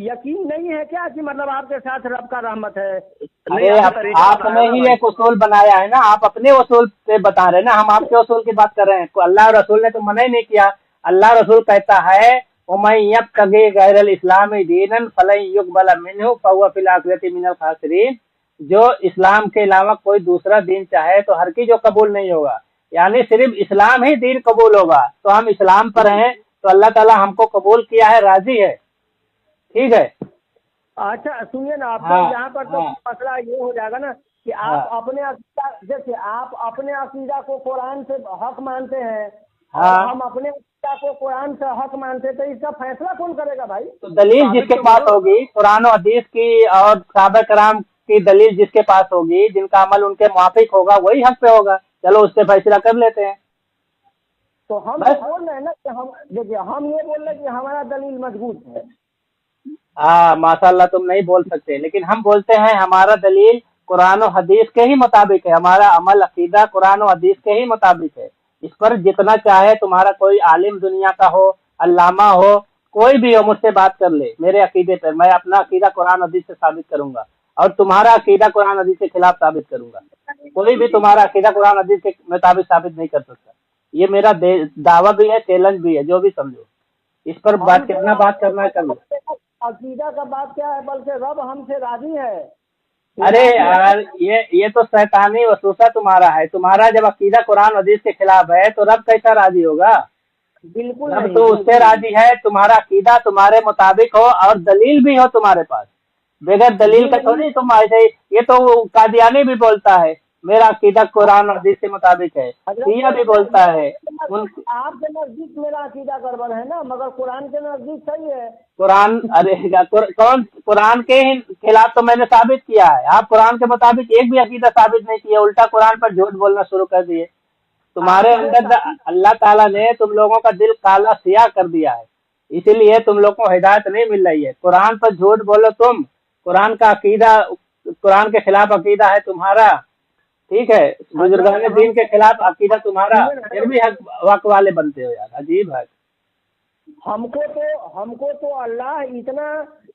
यकीन नहीं है क्या कि मतलब आपके साथ रब का रहमत है? अरे आपने ही एक उसूल बनाया है ना, आप अपने उसूल पे बता रहे हैं ना, हम आपके उसूल की बात कर रहे हैं। अल्लाह और रसूल ने तो मना ही नहीं किया। अल्लाह रसूल कहता है उमन यब्तगी गैरल इस्लाम दीनन फलन युक़बल मिन्हु फहुव फिल आखिरति मिनल खासिरीन। जो इस्लाम के अलावा कोई दूसरा दीन चाहे तो हर की जो कबूल नहीं होगा, यानी सिर्फ इस्लाम ही दीन कबूल होगा। तो हम इस्लाम पर हैं तो अल्लाह ताला हमको कबूल किया है, राजी है, ठीक है। अच्छा सुनिए ना, आपको हाँ, यहाँ पर तो हाँ, मसला ये हो जाएगा ना कि आप अपने अकीदा, जैसे आप अपने अकीदा को कुरान से हक मानते हैं और हाँ। हम अपने अकीदा को कुरान से हक मानते हैं, तो इसका फैसला कौन करेगा भाई? तो दलील जिसके पास होगी कुरान और हदीस की और सहाबा कराम की दलील जिसके पास होगी, जिनका अमल उनके मुआफिक होगा, वही हक पे होगा। चलो उससे फैसला कर लेते हैं। तो हम बस। बोल रहे हैं ना कि हम देखिए, हम ये बोल रहे हैं कि हमारा दलील मजबूत है। हाँ माशाल्लाह, तुम नहीं बोल सकते, लेकिन हम बोलते हैं हमारा दलील कुरान और हदीस के ही मुताबिक है, हमारा अमल अकीदा कुरान और हदीस के ही मुताबिक है। इस पर जितना चाहे तुम्हारा कोई आलिम दुनिया का हो, अल्लामा हो, कोई भी हो, मुझसे बात कर ले मेरे अकीदे पर। मैं अपना अकीदा कुरान हदीस से साबित करूंगा और तुम्हारा अकीदा कुरान हदीस के खिलाफ साबित करूंगा। कोई भी तुम्हारा अकीदा कुरान हदीस के मुताबिक साबित नहीं कर सकता। ये मेरा दावा भी है, चैलेंज भी है, जो भी समझो। इस पर बात कितना बात करना है कर लो। अकीदा का बात क्या है, बल्कि रब हमसे राजी है। अरे यार ये तो शैतानी वसूसा तुम्हारा है। तुम्हारा जब अकीदा कुरान हदीस के खिलाफ है तो रब कैसा राजी होगा? बिल्कुल रब नहीं, तो उससे राजी है तुम्हारा अकीदा तुम्हारे मुताबिक हो और दलील भी हो तुम्हारे पास। बगैर दलील का थोड़ी तुम ऐसे ही। ये तो कादियानी भी बोलता है मेरा अकीदा कुरान और हदीस के मुताबिक है, शिया भी बोलता है। आपके नजदीक मेरा अकीदा गड़बड़ है ना, मगर कुरान के नजदीक सही है। कुरान, अरे कौन कुरान के खिलाफ तो मैंने साबित किया है। आप कुरान के मुताबिक एक भी अकीदा साबित नहीं किया, उल्टा कुरान पर झूठ बोलना शुरू कर दिए। तुम्हारे अंदर अल्लाह ताला ने तुम लोगों का दिल काला सियाह कर दिया है, इसीलिए तुम लोग को हिदायत नहीं मिल रही है। कुरान पर झूठ बोलो तुम, कुरान का अकीदा, कुरान के खिलाफ अकीदा है तुम्हारा, ठीक है। बुजुर्गान दीन के खिलाफ अकीदा तुम्हारा, फिर भी हक वाले बनते हो यार, अजीब है। हमको तो अल्लाह इतना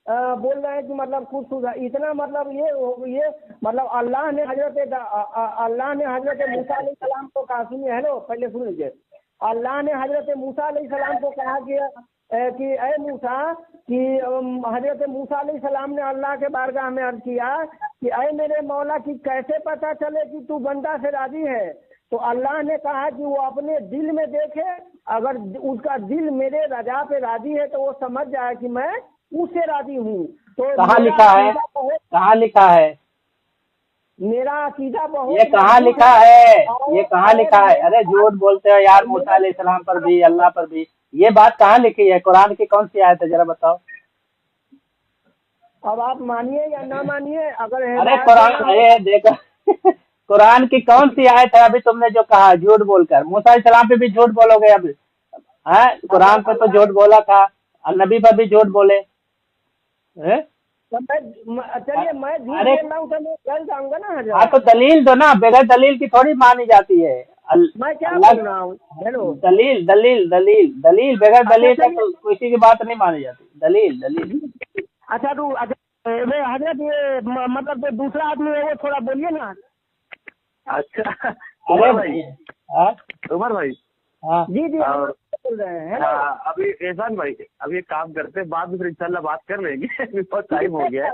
बोल रहे हैं कि मतलब कुछ इतना मतलब ये मतलब अल्लाह ने हजरत मूसा अलैहिस्सलाम को कहा, सुनिए, हेलो पहले सुन लीजिए। अल्लाह ने हजरत मूसा अलैहिस्सलाम को कहा कि ऐ मूसा, कि हजरत मूसा अलैहिस्सलाम ने अल्लाह के बारगाह में अर्ज किया कि ऐ मेरे मौला, की कैसे पता चले कि तू बंदा से राजी है? तो अल्लाह ने कहा कि वो अपने दिल में देखे, अगर उसका दिल मेरे रजा पे राजी है तो वो समझ जाए कि मैं उससे राजी हूँ। तो कहाँ लिखा है? कहाँ लिखा है? मेरा अकीदा बहुत, ये कहाँ लिखा है? ये कहाँ लिखा है? अरे झूठ बोलते हो यार, मूसा अलैहिस्सलाम पर भी अल्लाह पर भी। ये बात कहाँ लिखी है? कुरान की कौन सी आयत है, जरा बताओ। अब आप मानिए या ना मानिए, अगर अरे कुरान, अरे देखो कुरान की कौन सी आयत है? अभी तुमने जो कहा झूठ बोलकर, मूसा अलैहिस्सलाम पे भी झूठ बोलोगे अभी? है, कुरान पे तो झूठ बोला था, नबी पर भी झूठ बोले। चलिए मैं झूठ बोल रहा हूँ तो मैं चल जाऊंगा ना हजरत। हाँ तो दलील दो ना, बगैर दलील की थोड़ी मानी जाती है। मैं क्या बोल रहा हूँ, हेलो, दलील दलील दलील दलील, बगैर दलील का तो किसी की बात नहीं मानी जाती। दलील दलील। अच्छा तो हजरत ये मतलब जो दूसरा आदमी है वो थोड़ा बोलिए ना। अच्छा अरे भाई, उमर भाई, हाँ जी बोल रहे हैं। अभी एहसान भाई, अभी एक काम करते हैं, बाद में फिर इंशाल्लाह बात कर लेंगे बहुत टाइम हो गया है।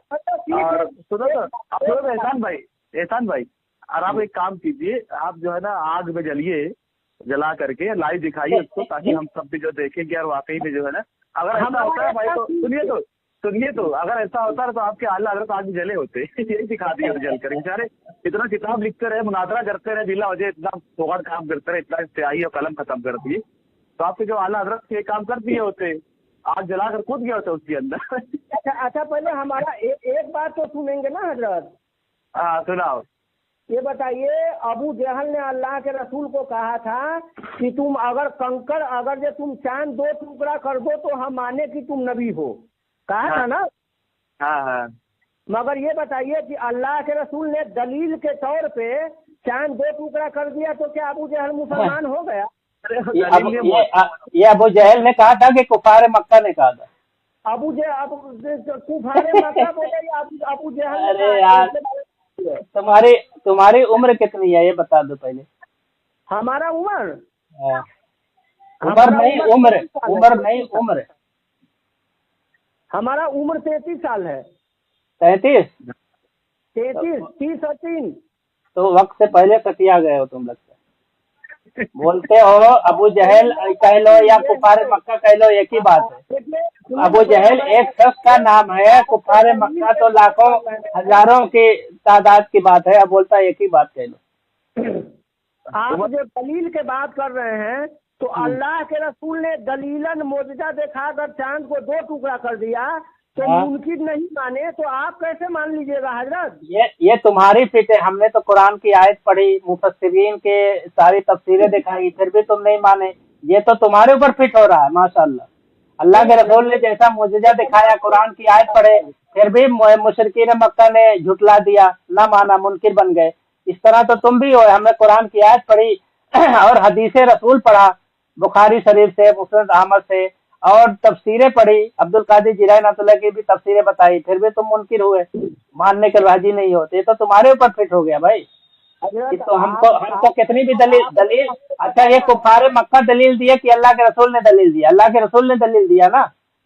और सुनो तो एहसान भाई, और आप एक काम कीजिए, आप जो है ना आग में जला करके लाइव दिखाइए उसको, ताकि हम सब भी जो देखें कि यार वाकई में जो है ना, अगर ऐसा होता है भाई तो सुनिए तो अगर ऐसा होता है तो आपके आला हजरत आग में जले होते यही दिखा दिए जल कर। बेचारे इतना किताब लिखते रहे, मुनाजरा करते रहे, जिला वजह इतना फोगड़ काम करते रहे, इतना स्याही और कलम खत्म कर दिए, तो आपके जो आला हजरत ये काम कर दिए होते, आग जलाकर कूद गया होता उसके अंदर। अच्छा पहले हमारा एक बात तो सुनेंगे ना हजरत? हाँ सुनाओ। ये बताइए, अबू जहल ने अल्लाह के रसूल को कहा था कि तुम अगर कंकड़, अगर जो तुम चांद 2 टुकड़ा कर दो तो हम माने कि तुम नबी हो, कहा था ना? हाँ। मगर ये बताइए कि अल्लाह के रसूल ने दलील के तौर पे चांद 2 टुकड़ा कर दिया तो क्या अबू जहल मुसलमान हो गया? ये अबू जहल ने कहा था कि कुफार मक्का ने कहा था। कुफारे मक्का बोले अबू जहल ने अरे कहा यार, तुम्हारी उम्र कितनी है ये बता दो पहले। हमारा उम्र हाँ। उम्र नहीं, उम्र। हमारा उम्र 33 साल है। 33? 33, 30 और 3। तो वक्त से पहले कटिया गए हो तुम लगता है। बोलते हो अबू जहल कह लो या कुफार मक्का कह लो, एक ही बात है। अबू जहल एक शख्स का नाम है, कुफार मक्का तो लाखों हजारों की तादाद की बात है। अब बोलता है एक ही बात कह लो। आप जो दलील के बात कर रहे हैं तो अल्लाह के रसूल ने दलीलन मोजजा दिखाकर चांद को 2 टुकड़ा कर दिया, तो मुमकिन नहीं माने तो आप कैसे मान लीजिएगा हजरत? ये तुम्हारी फिट है। हमने तो कुरान की आयत पढ़ी, मुफस्सिरीन के सारी तफसीरें दिखाई, फिर भी तुम नहीं माने। ये तो तुम्हारे ऊपर फिट हो रहा है माशाअल्लाह। अल्लाह के रसूल ने जैसा मुजजा दिखाया, कुरान की आयत पढ़े, फिर भी मुशरिकीन मक्का ने झुटला दिया, ना माना, मुनकिर बन गए। इस तरह तो तुम भी हो। हमने कुरान की आयत पढ़ी और हदीस रसूल पढ़ा, बुखारी शरीफ से, मुस्नद अहमद से, और तफसीरें पढ़ी, अब्दुल कादिर जिलानी रहमतुल्लाह की भी तफसीरें बताई, फिर भी तुम मुनकिर हुए, मानने के राजी नहीं होते। तो तुम्हारे ऊपर फिट हो गया भाई। तो हमको कितनी भी दलील अच्छा, ये कुफारे मक्का दलील दिए कि अल्लाह के रसूल ने दलील दिया? अल्लाह के रसूल ने दलील दिया ना,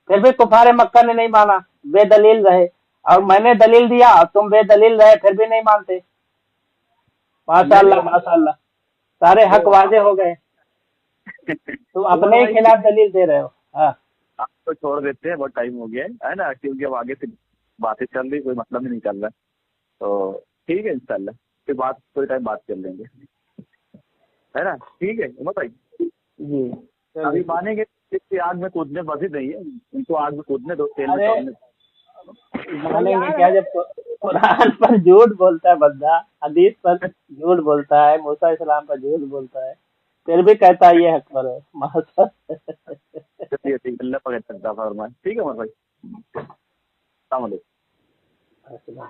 फिर भी कुफारे मक्का ने नहीं माना, बेदलील रहे। और मैंने दलील दिया और तुम बेदलील रहे, फिर भी नहीं मानते। माशाअल्लाह माशाअल्लाह, सारे हक वाजे हो गए। तुम अपने ही खिलाफ दलील दे रहे हो। हाँ, आपको छोड़ देते हैं, बहुत टाइम हो गया है ना, क्योंकि अब आगे से बातें चल रही, कोई मतलब ही नहीं चल रहा है। तो ठीक है, इंशाल्लाह फिर कोई टाइम बात कर लेंगे, है ना? ठीक है उमर भाई जी। अभी मानेंगे इसकी आग में कूदने बस ही नहीं है, उनको आग में कूदने दो, तेल में छोड़ने। मानेंगे क्या जब कुरान पर झूठ बोलता है बंदा, हदीस पर झूठ बोलता है, मूसा इस्लाम पर झूठ बोलता है, फिर भी कहता है ये हक पर है। ठीक, अल्लाह पकड़ सकता फरमाए। ठीक है उमर भाई, अस्सलाम वालेकुम।